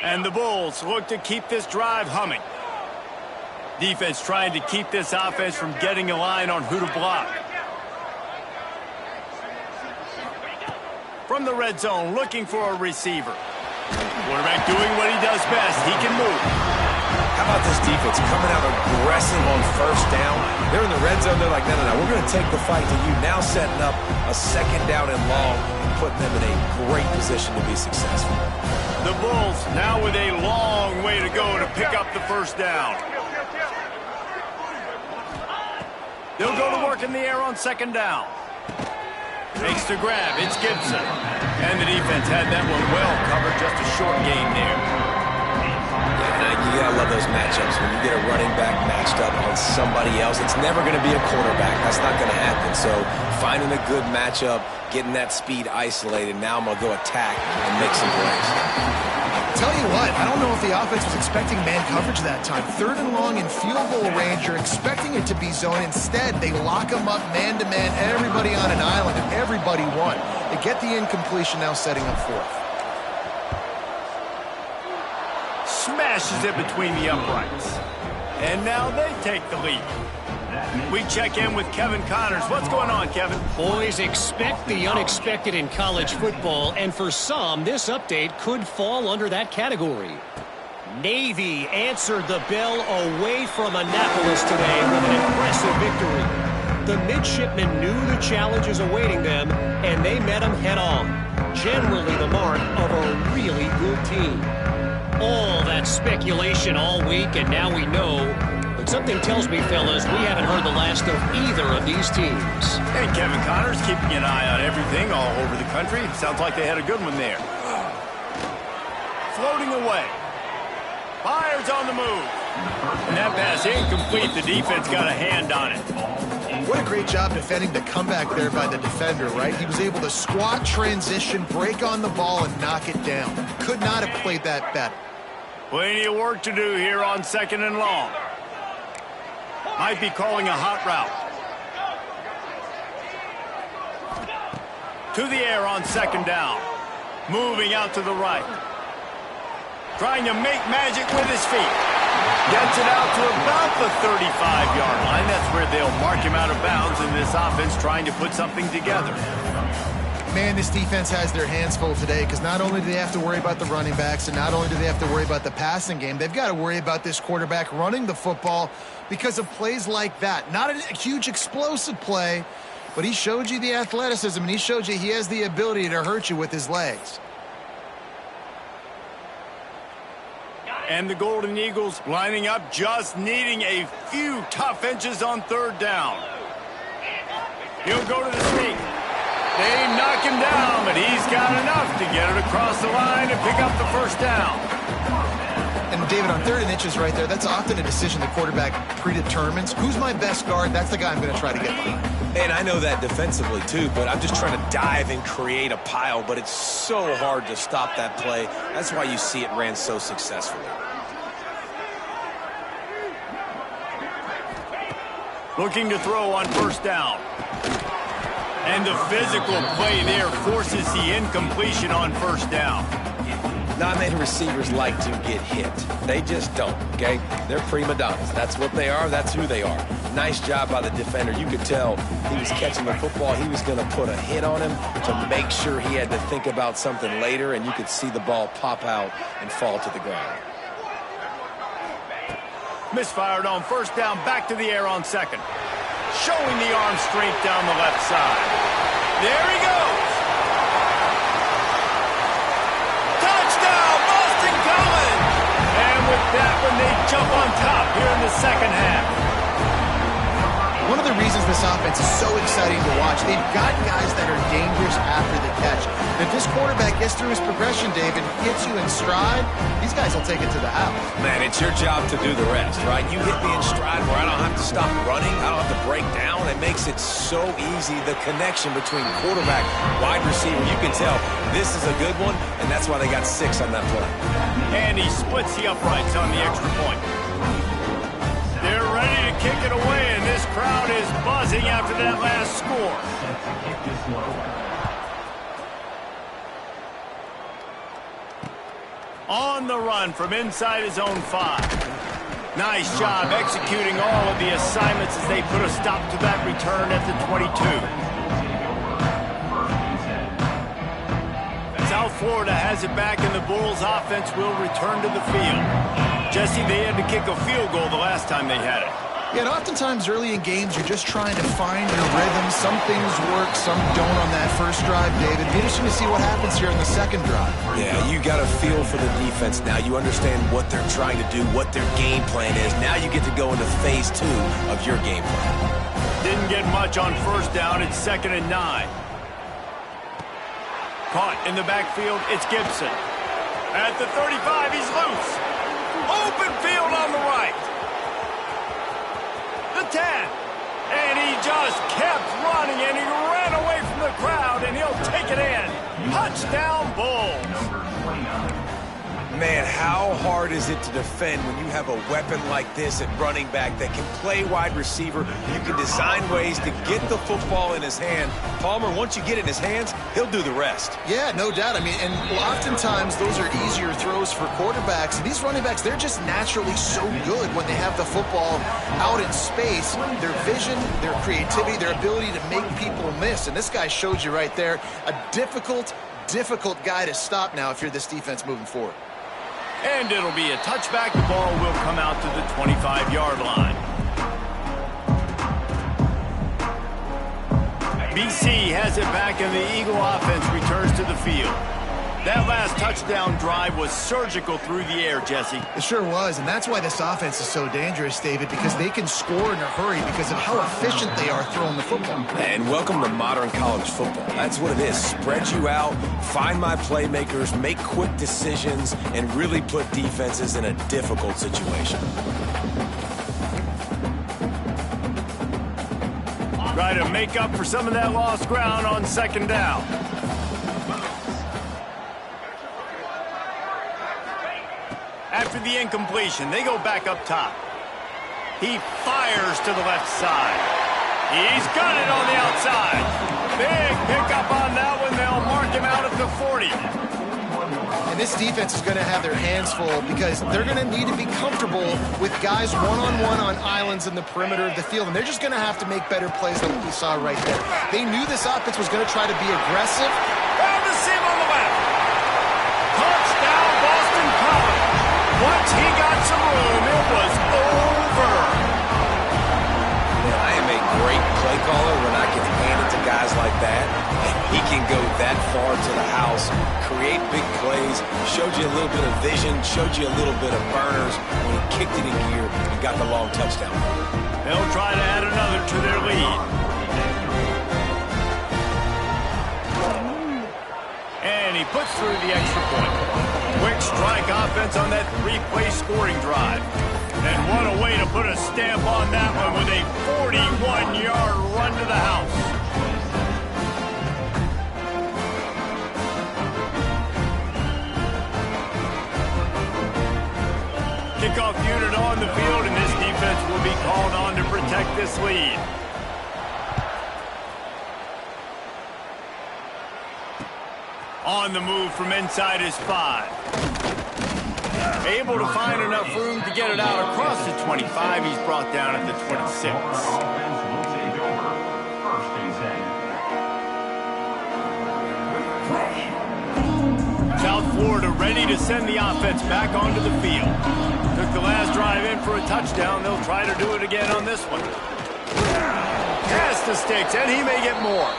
Speaker 1: And the Bulls look to keep this drive humming. Defense trying to keep this offense from getting a line on who to block. From the red zone, looking for a receiver. Quarterback doing what he does best. He can move.
Speaker 3: How about this defense coming out aggressive on first down? They're in the red zone. They're like, no, we're going to take the fight to you. Now setting up a 2nd down and long, putting them in a great position to be successful.
Speaker 1: The Bulls now with a long way to go to pick up the first down. They'll go to work in the air on 2nd down. Makes the grab. It's Gibson. And the defense had that one well covered. Just a short gain there.
Speaker 3: Yeah, you gotta love those matchups. When you get a running back matched up on somebody else, it's never going to be a quarterback. That's not going to happen. So finding a good matchup, getting that speed isolated, now I'm going to go attack and make some plays.
Speaker 2: Tell you what, I don't know if the offense was expecting man coverage that time. 3rd and long in field goal range, you're expecting it to be zone. Instead, they lock them up man-to-man, everybody on an island, and everybody won. They get the incompletion, now setting up 4th.
Speaker 1: Smashes it between the uprights. And now they take the lead. We check in with Kevin Connors. What's going on, Kevin?
Speaker 5: Boys, expect the unexpected in college football, and for some, this update could fall under that category. Navy answered the bell away from Annapolis today with an impressive victory. The midshipmen knew the challenges awaiting them, and they met them head-on. Generally the mark of a really good team. All that speculation all week, and now we know. But something tells me, fellas, we haven't heard the last of either of these teams.
Speaker 1: And Kevin Connors keeping an eye on everything all over the country. Sounds like they had a good one there. Floating away. Fires on the move. And that pass incomplete. The defense got a hand on it.
Speaker 2: What a great job defending the comeback there by the defender, right? He was able to squat, transition, break on the ball, and knock it down. Could not have played that better.
Speaker 1: Plenty of work to do here on 2nd and long. Might be calling a hot route. To the air on 2nd down. Moving out to the right. Trying to make magic with his feet. Gets it out to about the 35-yard line. That's where they'll mark him out of bounds in this offense trying to put something together.
Speaker 2: Man, this defense has their hands full today because not only do they have to worry about the running backs and not only do they have to worry about the passing game, they've got to worry about this quarterback running the football because of plays like that. Not a huge explosive play, but he showed you the athleticism and he showed you he has the ability to hurt you with his legs.
Speaker 1: And the Golden Eagles lining up, just needing a few tough inches on 3rd down. He'll go to the sneak. They knock him down, but he's got enough to get it across the line and pick up the 1st down.
Speaker 2: And David, on 3rd and inches right there, that's often a decision the quarterback predetermines. Who's my best guard? That's the guy I'm going to try to get behind.
Speaker 3: And I know that defensively too, but I'm just trying to dive and create a pile, but it's so hard to stop that play. That's why you see it ran so successfully.
Speaker 1: Looking to throw on 1st down. And the physical play there forces the incompletion on 1st down.
Speaker 3: Not many receivers like to get hit. They just don't, okay? They're prima donnas. That's what they are. That's who they are. Nice job by the defender. You could tell he was catching the football. He was going to put a hit on him to make sure he had to think about something later, and you could see the ball pop out and fall to the ground.
Speaker 1: Misfired on 1st down, back to the air on 2nd. Showing the arm strength down the left side. There he goes. Touchdown, Boston College! And with that one, they jump on top here in the 2nd half.
Speaker 2: One of the reasons this offense is so exciting to watch, they've got guys that are dangerous after the catch. And if this quarterback gets through his progression, David, gets you in stride, these guys will take it to the house.
Speaker 3: Man, it's your job to do the rest, right? You hit me in stride where I don't have to stop running. I don't have to break down. It makes it so easy, the connection between quarterback, wide receiver. You can tell this is a good one, and that's why they got 6 on that play.
Speaker 1: And he splits the uprights on the extra point. They're ready to kick it away, and this crowd is buzzing after that last score. On the run from inside his own 5. Nice job executing all of the assignments as they put a stop to that return at the 22. South Florida has it back, and the Bulls offense will return to the field. Jesse, they had to kick a field goal the last time they had it.
Speaker 2: Yeah, and oftentimes early in games, you're just trying to find your rhythm. Some things work, some don't on that first drive, David. Be interesting to see what happens here in the second drive.
Speaker 3: Yeah, you got a feel for the defense now. You understand what they're trying to do, what their game plan is. Now you get to go into phase 2 of your game plan.
Speaker 1: Didn't get much on 1st down. It's 2nd and 9. Caught in the backfield, it's Gibson. At the 35, he's loose. Open field on the right. The 10. And he just kept running, and he ran away from the crowd, and he'll take it in. Touchdown, Bulls.
Speaker 4: Number 29.
Speaker 3: Man, how hard is it to defend when you have a weapon like this at running back that can play wide receiver? You can design ways to get the football in his hand. Palmer, once you get it in his hands, he'll do the rest.
Speaker 2: Yeah, no doubt. I mean, and oftentimes those are easier throws for quarterbacks. And these running backs, they're just naturally so good when they have the football out in space. Their vision, their creativity, their ability to make people miss. And this guy showed you right there, a difficult guy to stop now if you're this defense moving forward.
Speaker 1: And it'll be a touchback. The ball will come out to the 25-yard line. BC has it back, and the Eagle offense returns to the field. That last touchdown drive was surgical through the air, Jesse.
Speaker 2: It sure was, and that's why this offense is so dangerous, David, because they can score in a hurry because of how efficient they are throwing the football.
Speaker 3: And welcome to modern college football. That's what it is. Spread you out, find my playmakers, make quick decisions, and really put defenses in a difficult situation.
Speaker 1: Try to make up for some of that lost ground on second down. After the incompletion, they go back up top. He fires to the left side. He's got it on the outside. Big pickup on that one. They'll mark him out at the 40.
Speaker 2: And this defense is going to have their hands full because they're going to need to be comfortable with guys one-on-one on islands in the perimeter of the field. And they're just going to have to make better plays than what we saw right there. They knew this offense was going to try to be aggressive.
Speaker 1: Found the seam on the left. Touchdown, Boston College. Once he got some room, it was over.
Speaker 3: Man, I am a great play caller when I can hand it to guys like that. And he can go that far to the house, create big plays, showed you a little bit of vision, showed you a little bit of burners when he kicked it in gear and got the long touchdown.
Speaker 1: They'll try to add another to their lead. And he puts through the extra point. Quick strike offense on that three-play scoring drive. And what a way to put a stamp on that one with a 41-yard run to the house. Kickoff unit on the field, and this defense will be called on to protect this lead. On the move from inside his 5. Able to find enough room to get it out across the 25. He's brought down at the 26.
Speaker 4: Offense will take over. First and 10.
Speaker 1: South Florida ready to send the offense back onto the field. Took the last drive in for a touchdown. They'll try to do it again on this one. Pass to Sticks, and he may get more.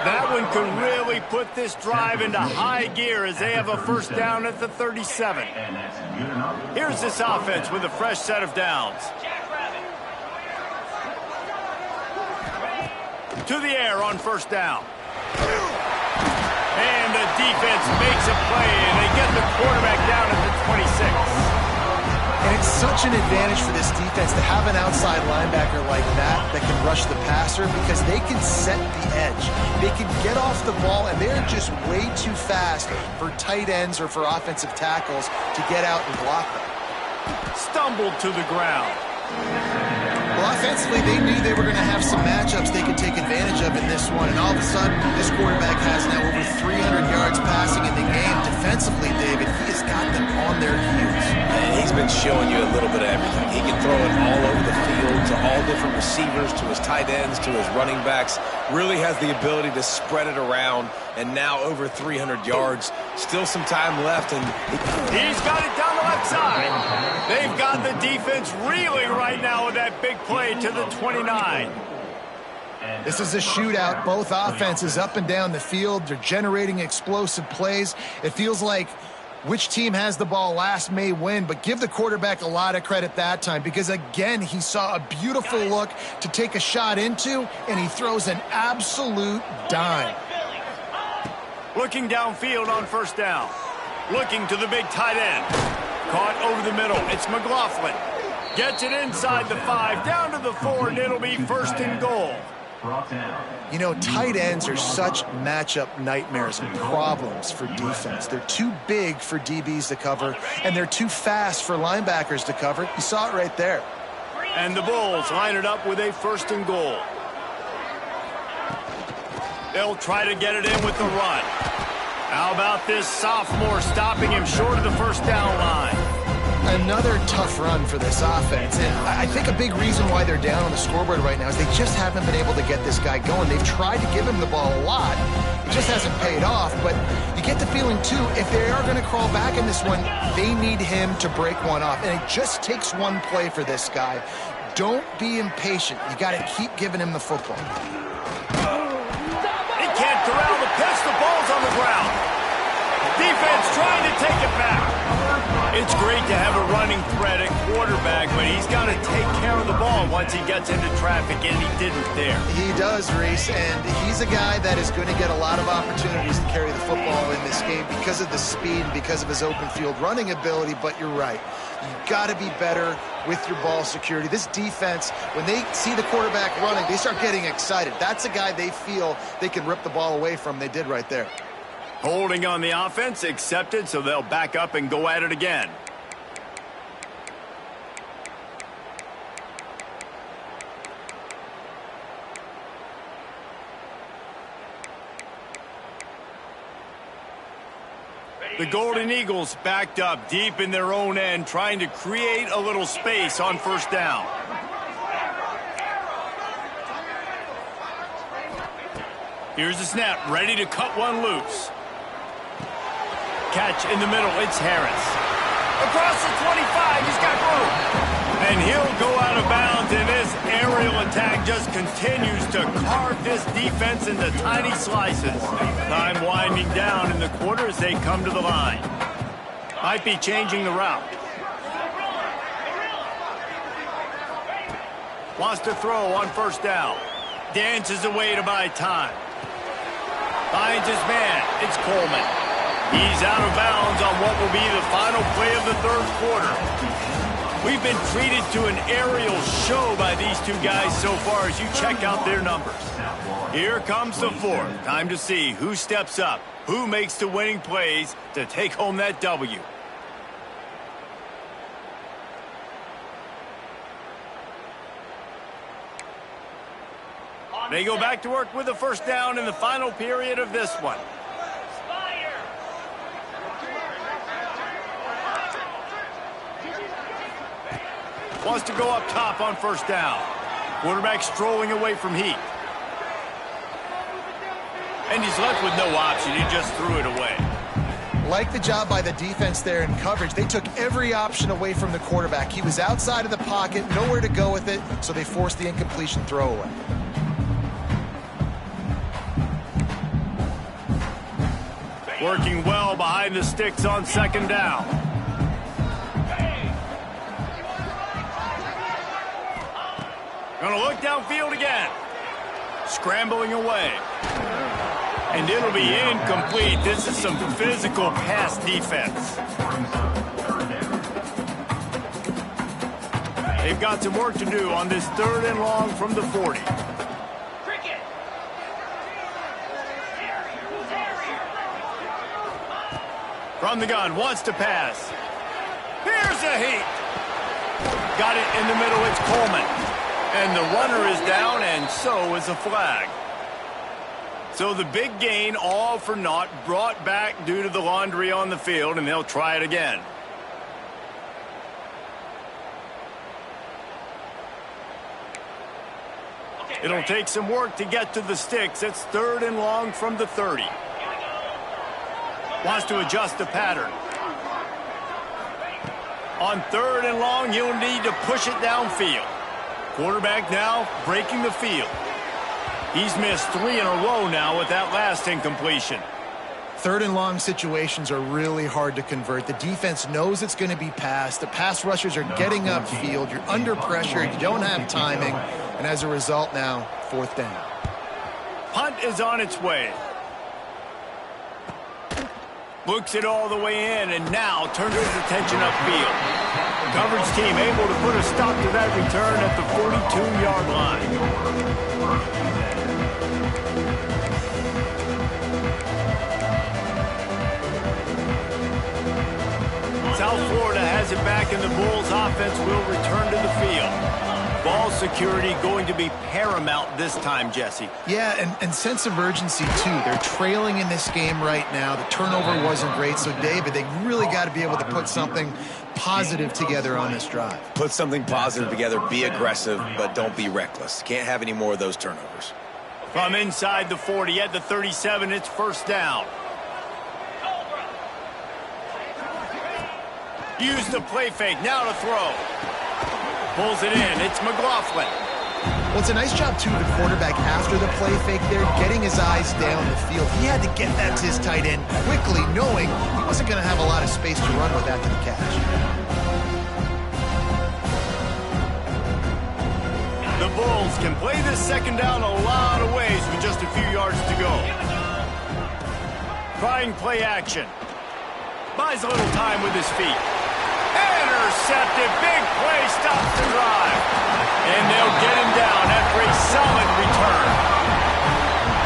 Speaker 1: That one could really put this drive into high gear as they have a first down at the 37.
Speaker 4: And that's good enough.
Speaker 1: Here's this offense with a fresh set of downs. To the air on first down. And the defense makes a play, and they get the quarterback down at the 26.
Speaker 2: And it's such an advantage for this defense to have an outside linebacker like that can rush the passer because they can set the edge. They can get off the ball, and they're just way too fast for tight ends or for offensive tackles to get out and block them.
Speaker 1: Stumbled to the ground.
Speaker 2: Well, offensively, they knew they were going to have some matchups they could take advantage of in this one, and all of a sudden, this quarterback has now over 300 yards passing in the game. Defensively, David, he has got them on their heels.
Speaker 3: And he's been showing you a little bit of everything. He can throw it all over the field to all different receivers, to his tight ends, to his running backs. Really has the ability to spread it around, and now over 300 yards. Still some time left, and
Speaker 1: he's got it down the left side. They've got the defense reeling right now with that big play to the 29.
Speaker 2: This is a shootout. Both offenses up and down the field. They're generating explosive plays. It feels like which team has the ball last may win, but give the quarterback a lot of credit that time because, again, he saw a beautiful look to take a shot into, and he throws an absolute dime.
Speaker 1: Looking downfield on first down. Looking to the big tight end. Caught over the middle. It's McLaughlin. Gets it inside the 5, down to the 4, and it'll be first and goal.
Speaker 2: You know, tight ends are such matchup nightmares and problems for defense. They're too big for DBs to cover, and they're too fast for linebackers to cover. You saw it right there.
Speaker 1: And the Bulls line it up with a first and goal. They'll try to get it in with the run. How about this sophomore stopping him short of the first down line?
Speaker 2: Another tough run for this offense, and I think a big reason why they're down on the scoreboard right now is they just haven't been able to get this guy going. They've tried to give him the ball a lot. It just hasn't paid off, but you get the feeling, too, if they are going to crawl back in this one, they need him to break one off, and it just takes one play for this guy. Don't be impatient. You got to keep giving him the football.
Speaker 1: They can't corral the pitch. The ball's on the ground. Defense trying to take it back. It's great to have a running threat at quarterback, but he's got to take care of the ball once he gets into traffic, and he didn't there.
Speaker 2: He does, Reese, and he's a guy that is going to get a lot of opportunities to carry the football in this game because of the speed and because of his open field running ability, but you're right. You've got to be better with your ball security. This defense, when they see the quarterback running, they start getting excited. That's a guy they feel they can rip the ball away from. They did right there.
Speaker 1: Holding on the offense, accepted, so they'll back up and go at it again. The Golden Eagles backed up deep in their own end, trying to create a little space on first down. Here's the snap, ready to cut one loose. Catch in the middle, it's Harris. Across the 25, he's got room. And he'll go out of bounds, and this aerial attack just continues to carve this defense into tiny slices. Time winding down in the quarter as they come to the line. Might be changing the route. Wants to throw on first down. Dances away to buy time. Finds his man. It's Coleman. He's out of bounds on what will be the final play of the third quarter. We've been treated to an aerial show by these two guys so far as you check out their numbers. Here comes the fourth. Time to see who steps up, who makes the winning plays to take home that W. They go back to work with the first down in the final period of this one. Wants to go up top on first down. Quarterback strolling away from heat. And he's left with no option. He just threw it away.
Speaker 2: Like the job by the defense there in coverage. They took every option away from the quarterback. He was outside of the pocket, nowhere to go with it, so they forced the incompletion throwaway.
Speaker 1: Working well behind the sticks on second down. Gonna look downfield again. Scrambling away. And it'll be incomplete. This is some physical pass defense. They've got some work to do on this third and long from the 40. From the gun, wants to pass. Here's a heat. Got it in the middle, it's Coleman. And the runner is down, and so is a flag. So the big gain, all for naught, brought back due to the laundry on the field, and they'll try it again. It'll take some work to get to the sticks. It's third and long from the 30. Wants to adjust the pattern. On third and long, he'll need to push it downfield. Quarterback now breaking the field. He's missed 3 in a row now with that last incompletion.
Speaker 2: Third and long situations are really hard to convert. The defense knows it's going to be passed. The pass rushers are getting upfield. You're under pressure. You don't have timing. And as a result now, fourth down.
Speaker 1: Punt is on its way. Looks it all the way in, and now turns his attention upfield. Coverage team able to put a stop to that return at the 42-yard line. South Florida has it back, and the Bulls offense will return to the field. Ball security going to be paramount this time, Jesse.
Speaker 2: Yeah, and sense of urgency, too. They're trailing in this game right now. The turnover wasn't great, so, David, they really got to be able to put something positive together on this drive.
Speaker 3: Put something positive together, be aggressive, but don't be reckless. Can't have any more of those turnovers.
Speaker 1: From inside the 40 at the 37, it's first down. Use the play fake, now to throw. Pulls it in, it's McLaughlin.
Speaker 2: Well, it's a nice job, too, the quarterback after the play fake there, getting his eyes down the field. He had to get that to his tight end quickly, knowing he wasn't going to have a lot of space to run with after the catch.
Speaker 1: The Bulls can play this second down a lot of ways with just a few yards to go. Trying play action. Buys a little time with his feet. Intercepted, big play, stops the drive. And they'll get him down after a solid return.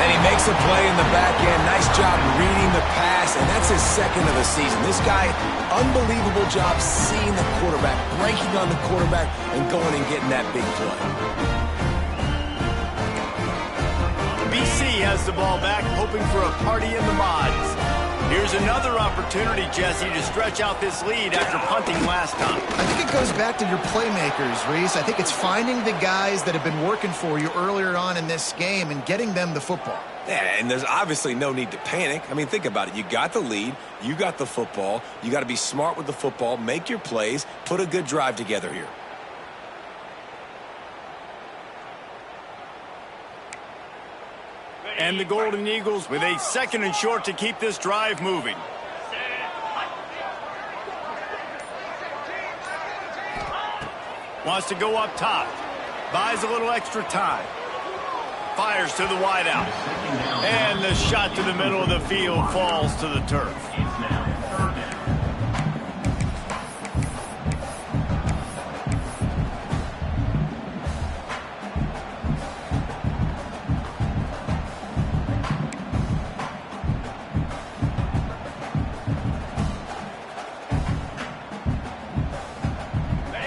Speaker 3: And he makes a play in the back end. Nice job reading the pass, and that's his second of the season. This guy, unbelievable job seeing the quarterback, breaking on the quarterback, and going and getting that big play.
Speaker 1: BC has the ball back, hoping for a party in the mods. Here's another opportunity, Jesse, to stretch out this lead after punting last time.
Speaker 2: I think it goes back to your playmakers, Reese. I think it's finding the guys that have been working for you earlier on in this game and getting them the football.
Speaker 3: Yeah, and there's obviously no need to panic. I mean, think about it. You got the lead. You got the football. You got to be smart with the football, make your plays, put a good drive together here.
Speaker 1: And the Golden Eagles with a second and short to keep this drive moving. Wants to go up top. Buys a little extra time. Fires to the wideout. And the shot to the middle of the field falls to the turf.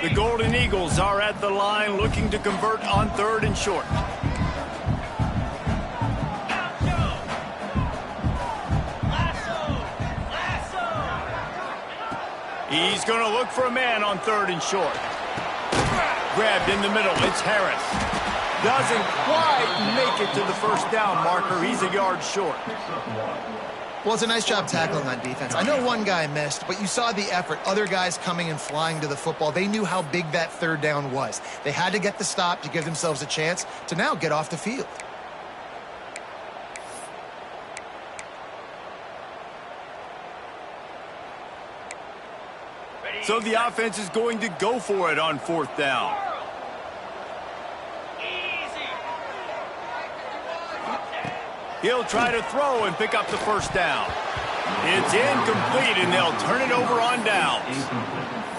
Speaker 1: The Golden Eagles are at the line looking to convert on third and short. He's going to look for a man on third and short. Grabbed in the middle, it's Harris. Doesn't quite make it to the first down marker. He's a yard short.
Speaker 2: Well, it's a nice job tackling on defense. I know one guy missed, but you saw the effort. Other guys coming and flying to the football. They knew how big that third down was. They had to get the stop to give themselves a chance to now get off the field.
Speaker 1: So the offense is going to go for it on fourth down. He'll try to throw and pick up the first down. It's incomplete, and they'll turn it over on downs.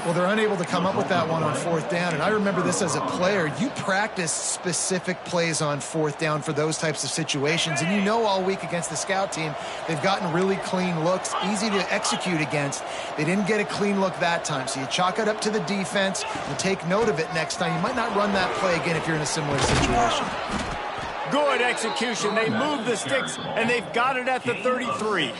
Speaker 2: Well, they're unable to come up with that one on fourth down, and I remember this as a player. You practice specific plays on fourth down for those types of situations, and you know all week against the scout team, they've gotten really clean looks, easy to execute against. They didn't get a clean look that time, so you chalk it up to the defense and take note of it next time. You might not run that play again if you're in a similar situation.
Speaker 1: Good execution. They move the sticks, and they've got it at the 33.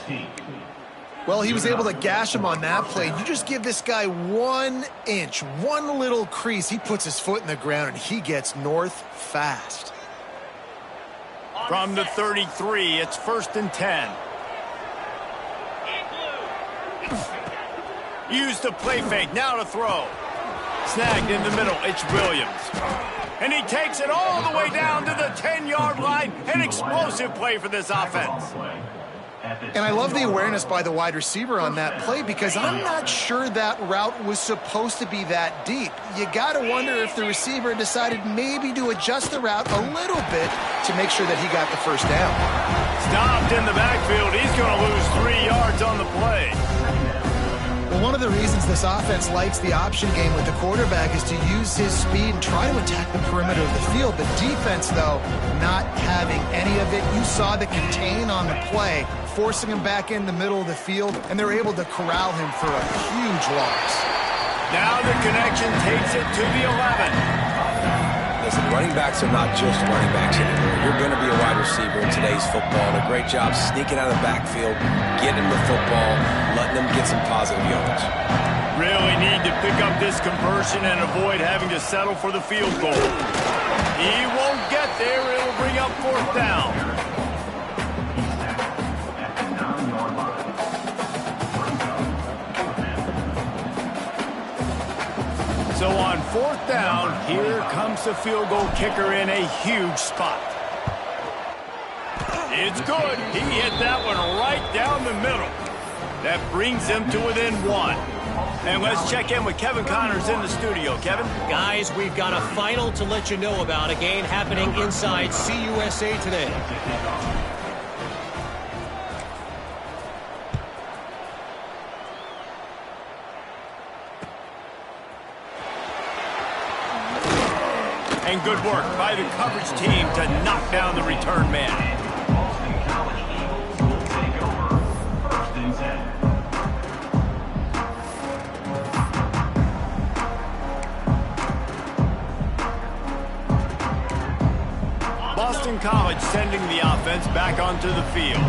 Speaker 2: Well, he was able to gash him on that play. You just give this guy 1 inch, one little crease. He puts his foot in the ground, and he gets north fast.
Speaker 1: From the 33, it's first and 10. Use the play fake. Now to throw. Snagged in the middle. It's Williams. And he takes it all the way down to the 10-yard line. An explosive play for this offense.
Speaker 2: And I love the awareness by the wide receiver on that play because I'm not sure that route was supposed to be that deep. You got to wonder if the receiver decided maybe to adjust the route a little bit to make sure that he got the first down.
Speaker 1: Stopped in the backfield. He's going to lose 3 yards on the play.
Speaker 2: one of the reasons this offense likes the option game with the quarterback is to use his speed and try to attack the perimeter of the field. The defense, though, not having any of it. You saw the contain on the play, forcing him back in the middle of the field, and they're able to corral him for a huge loss.
Speaker 1: Now the connection takes it to the 11.
Speaker 3: Listen, running backs are not just running backs anymore. You're going to be a wide receiver in today's football. And a great job sneaking out of the backfield, getting them the football, letting them get some positive yards.
Speaker 1: Really need to pick up this conversion and avoid having to settle for the field goal. He won't get there. It'll bring up 4th down. So on 4th down, here comes the field goal kicker in a huge spot. It's good. He hit that one right down the middle. That brings him to within 1. And let's check in with Kevin Connors in the studio. Kevin?
Speaker 5: Guys, we've got a final to let you know about, a game happening inside CUSA today.
Speaker 1: And good work by the coverage team to knock down the return man.
Speaker 4: Boston College Eagles will take over 1st and 10.
Speaker 1: Boston College sending the offense back onto the field.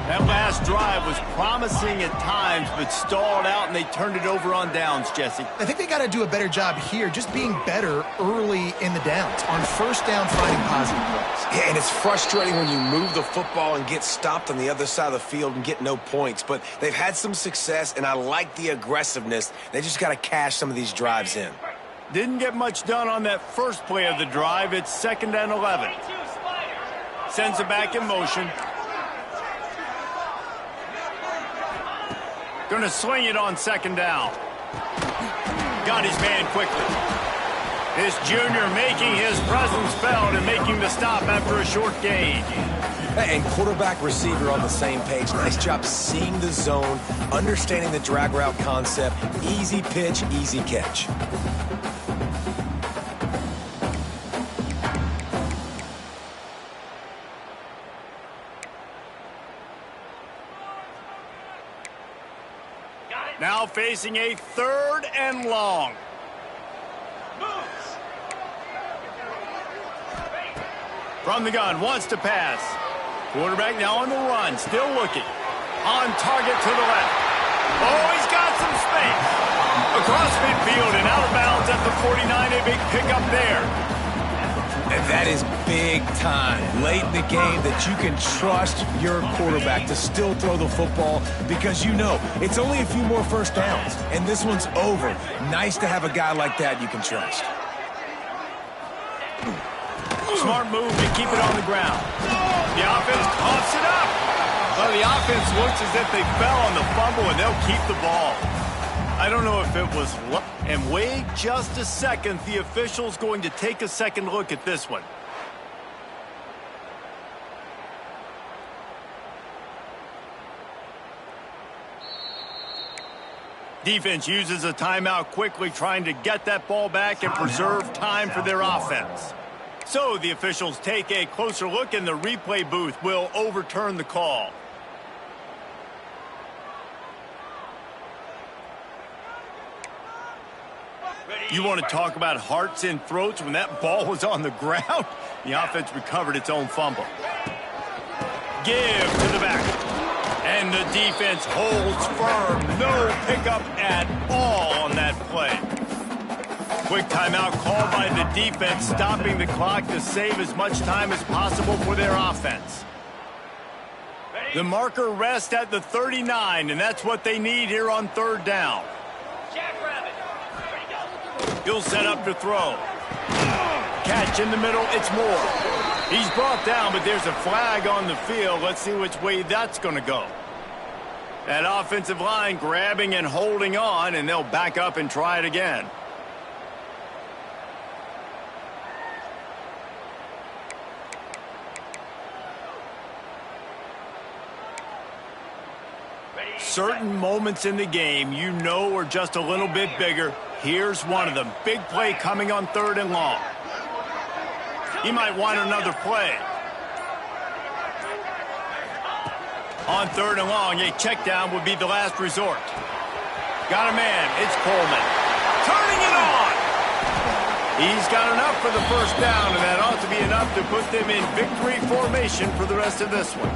Speaker 1: That last drive was promising at times, but stalled out, and they turned it over on downs, Jesse.
Speaker 2: I think they got to do a better job here, just being better early in the downs. On 1st down, finding positive plays.
Speaker 3: Yeah, and it's frustrating when you move the football and get stopped on the other side of the field and get no points. But they've had some success, and I like the aggressiveness. They just got to cash some of these drives in.
Speaker 1: Didn't get much done on that first play of the drive. It's 2nd and 11. Sends it back in motion. Going to sling it on 2nd down. Got his man quickly. This junior making his presence felt and making the stop after a short gain.
Speaker 3: And quarterback receiver on the same page. Nice job seeing the zone, understanding the drag route concept. Easy pitch, easy catch.
Speaker 1: Now facing a 3rd and long. From the gun, wants to pass. Quarterback now on the run, still looking. On target to the left. Oh, he's got some space. Across midfield and out of bounds at the 49, a big pickup there.
Speaker 3: And that is big time. Late in the game that you can trust your quarterback to still throw the football because you know it's only a few more 1st downs. And this one's over. Nice to have a guy like that you can trust.
Speaker 1: Smart move to keep it on the ground. The offense coughs it up. Well, the offense looks as if they fell on the fumble, and they'll keep the ball. I don't know if it was luck. And wait just a second. The official's going to take a second look at this one. Defense uses a timeout quickly, trying to get that ball back and preserve time for their offense. So the officials take a closer look, and the replay booth will overturn the call. You want to talk about hearts in throats when that ball was on the ground? The offense recovered its own fumble. Give to the back. And the defense holds firm. No pickup at all on that play. Quick timeout called by the defense, stopping the clock to save as much time as possible for their offense. The marker rests at the 39, and that's what they need here on 3rd down. He'll set up to throw. Catch in the middle, it's Moore. He's brought down, but there's a flag on the field. Let's see which way that's going to go. That offensive line grabbing and holding on, and they'll back up and try it again. Certain moments in the game you know are just a little bit bigger. Here's one of them. Big play coming on 3rd and long. He might want another play. On 3rd and long, a check down would be the last resort. Got a man. It's Coleman. Turning it on. He's got enough for the first down, and that ought to be enough to put them in victory formation for the rest of this one.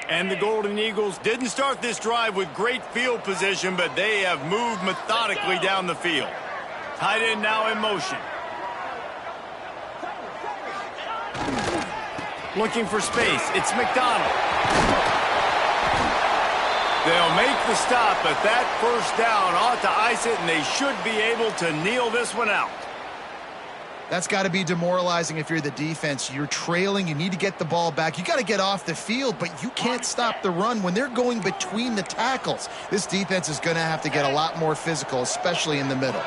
Speaker 1: And the Golden Eagles didn't start this drive with great field position, but they have moved methodically down the field. Tight end now in motion. Looking for space. It's McDonald. They'll make the stop, but that first down ought to ice it, and they should be able to kneel this one out.
Speaker 2: That's got to be demoralizing if you're the defense. You're trailing. You need to get the ball back. You got to get off the field, but you can't stop the run when they're going between the tackles. This defense is going to have to get a lot more physical, especially in the middle.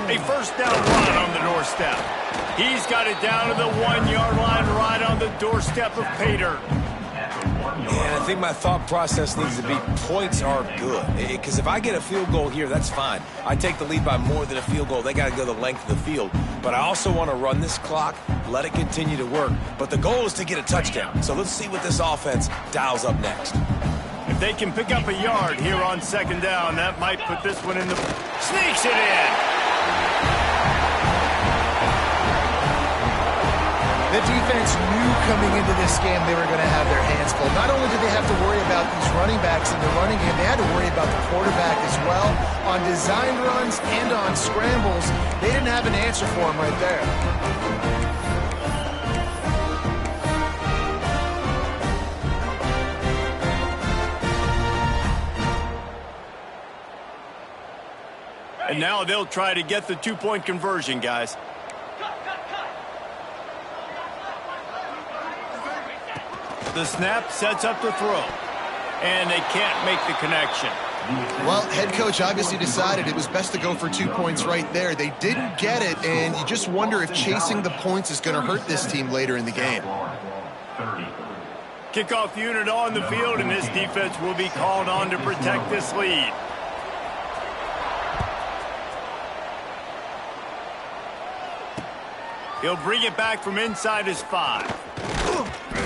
Speaker 1: A first down run on the doorstep. He's got it down to the 1-yard line, right on the doorstep of Pater.
Speaker 3: And I think my thought process needs to be points are good. Because if I get a field goal here, that's fine. I take the lead by more than a field goal. They got to go the length of the field. But I also want to run this clock, let it continue to work. But the goal is to get a touchdown. So let's see what this offense dials up next.
Speaker 1: If they can pick up a yard here on 2nd down, that might put this one in the... Sneaks it in!
Speaker 2: The defense knew coming into this game they were going to have their hands full. Not only did they have to worry about these running backs in the running game, they had to worry about the quarterback as well. On design runs and on scrambles, they didn't have an answer for him right there.
Speaker 1: And now they'll try to get the 2-point conversion, guys. The snap sets up the throw, and they can't make the connection.
Speaker 2: Well, head coach obviously decided it was best to go for 2 points right there. They didn't get it, and you just wonder if chasing the points is going to hurt this team later in the game.
Speaker 1: Kickoff unit on the field, and this defense will be called on to protect this lead. He'll bring it back from inside his 5.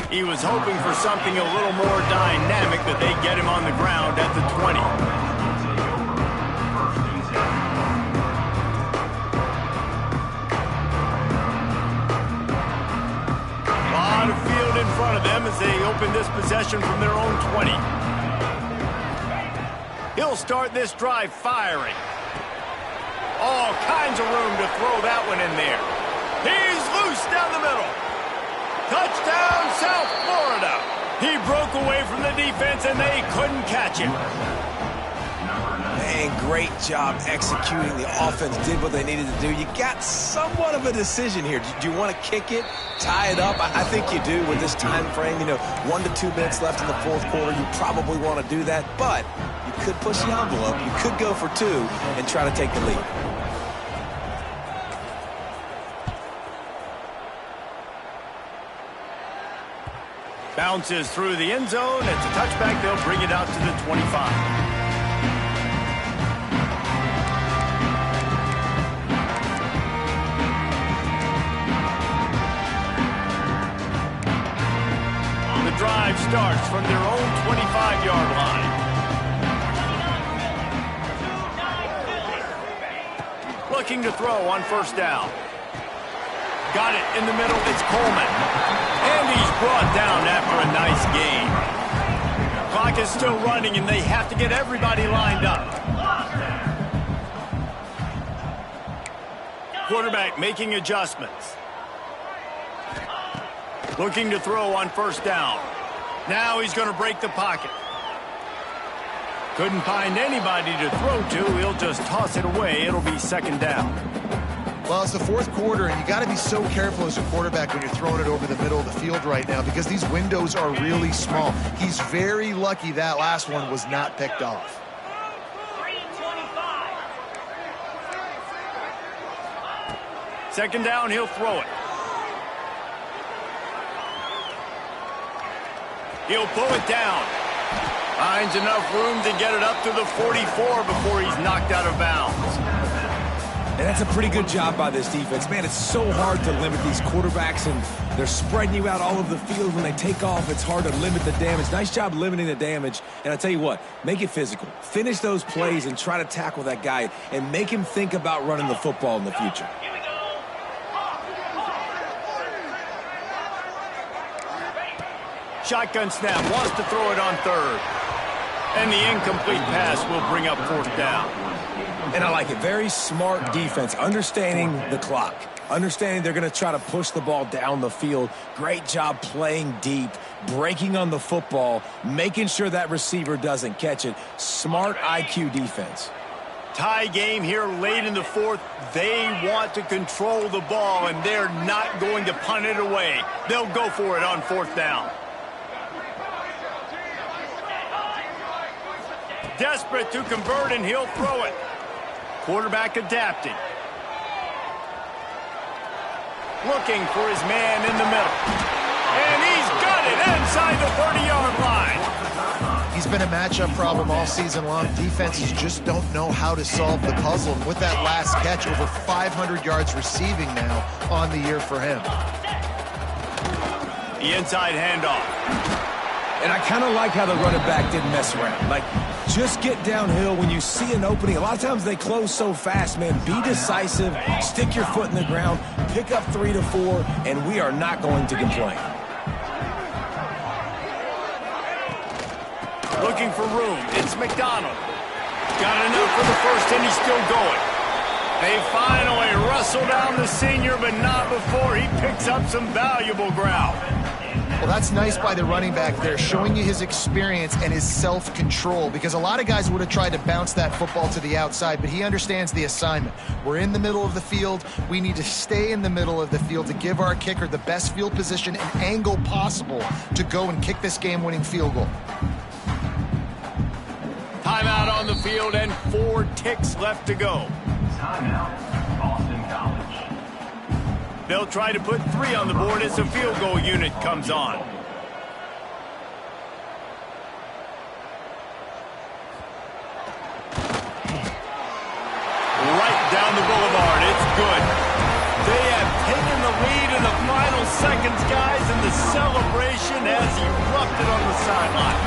Speaker 1: He was hoping for something a little more dynamic, but they get him on the ground at the 20. A lot of field in front of them as they open this possession from their own 20. He'll start this drive firing. All kinds of room to throw that one in there. He's loose down the middle. Touchdown, South Florida. He broke away from the defense, and they couldn't catch him.
Speaker 3: Man, great job executing. The offense did what they needed to do. You got somewhat of a decision here. Do you want to kick it, tie it up? I think you do with this time frame. 1 to 2 minutes left in the 4th quarter. You probably want to do that, but you could push the envelope. You could go for 2 and try to take the lead.
Speaker 1: Bounces through the end zone. It's a touchback. They'll bring it out to the 25. The drive starts from their own 25-yard line. Looking to throw on 1st down. Got it in the middle. It's Coleman. And he's brought down after a nice gain. Clock is still running, and they have to get everybody lined up. Quarterback making adjustments. Looking to throw on 1st down. Now he's going to break the pocket. Couldn't find anybody to throw to. He'll just toss it away. It'll be 2nd down.
Speaker 2: Well, it's the fourth quarter, and you got to be so careful as a quarterback when you're throwing it over the middle of the field right now because these windows are really small. He's very lucky that last one was not picked off.
Speaker 1: Second down, he'll throw it. He'll pull it down. Finds enough room to get it up to the 44 before he's knocked out of bounds.
Speaker 3: And that's a pretty good job by this defense. Man, it's so hard to limit these quarterbacks, and they're spreading you out all over the field. When they take off, it's hard to limit the damage. Nice job limiting the damage. And I tell you what, make it physical. Finish those plays and try to tackle that guy and make him think about running the football in the future.
Speaker 1: Shotgun snap, wants to throw it on third. And the incomplete pass will bring up fourth down.
Speaker 3: And I like it. Very smart defense, understanding the clock, understanding they're going to try to push the ball down the field. Great job playing deep, breaking on the football, making sure that receiver doesn't catch it. Smart IQ defense.
Speaker 1: Tie game here late in the fourth. They want to control the ball, and they're not going to punt it away. They'll go for it on fourth down. Desperate to convert, and he'll throw it. Quarterback adapting. Looking for his man in the middle. And he's got it inside the 30-yard line.
Speaker 2: He's been a matchup problem all season long. Defenses just don't know how to solve the puzzle. And with that last catch, over 500 yards receiving now on the year for him.
Speaker 1: The inside handoff.
Speaker 3: And I kind of like how the running back didn't mess around. Like, just get downhill when you see an opening. A lot of times they close so fast, man. Be decisive, stick your foot in the ground, pick up 3 to 4, and we are not going to complain.
Speaker 1: Looking for room. It's McDonald. Got enough for the first, and he's still going. They finally wrestle down the senior, but not before he picks up some valuable ground.
Speaker 2: Well, that's nice by the running back there, showing you his experience and his self-control, because a lot of guys would have tried to bounce that football to the outside, but he understands the assignment. We're in the middle of the field. We need to stay in the middle of the field to give our kicker the best field position and angle possible to go and kick this game-winning field goal.
Speaker 1: Timeout on the field and 4 ticks left to go.
Speaker 4: Timeout, Boston College.
Speaker 1: They'll try to put 3 on the board as the field goal unit comes on. Right down the boulevard. It's good. They have taken the lead in the final seconds, guys, and the celebration has erupted on the sideline.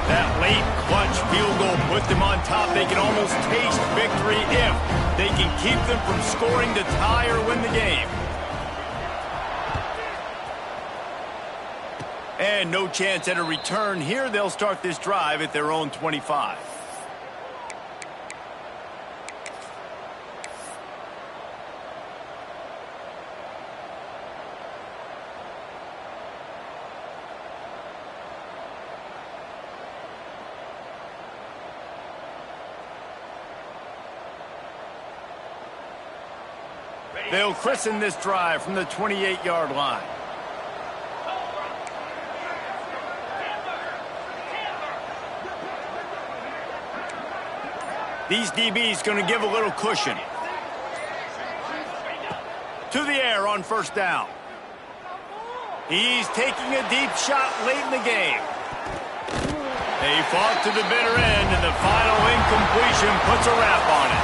Speaker 1: That late clutch field goal put them on top. They can almost taste victory if they can keep them from scoring to tie or win the game. And no chance at a return here. They'll start this drive at their own 25. They'll christen this drive from the 28-yard line. These DBs going to give a little cushion. To the air on first down. He's taking a deep shot late in the game. They fought to the bitter end, and the final incompletion puts a wrap on it.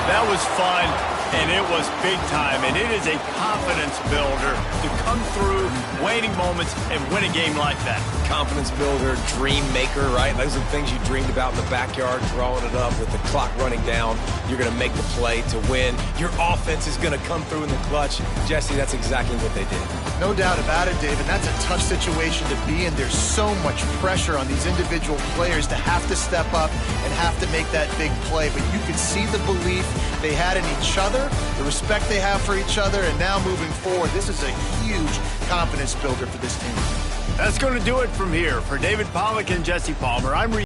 Speaker 1: That was fun. And it was big time, and it is a confidence builder to come through waning moments and win a game like that.
Speaker 3: Confidence builder, dream maker, right? Those are the things you dreamed about in the backyard, drawing it up with the clock running down. You're going to make the play to win. Your offense is going to come through in the clutch. Jesse, that's exactly what they did.
Speaker 2: No doubt about it, David. That's a tough situation to be in. There's so much pressure on these individual players to have to step up and have to make that big play. But you could see the belief they had in each other, the respect they have for each other, and now moving forward, this is a huge confidence builder for this team.
Speaker 1: That's going to do it from here. For David Pollack and Jesse Palmer, I'm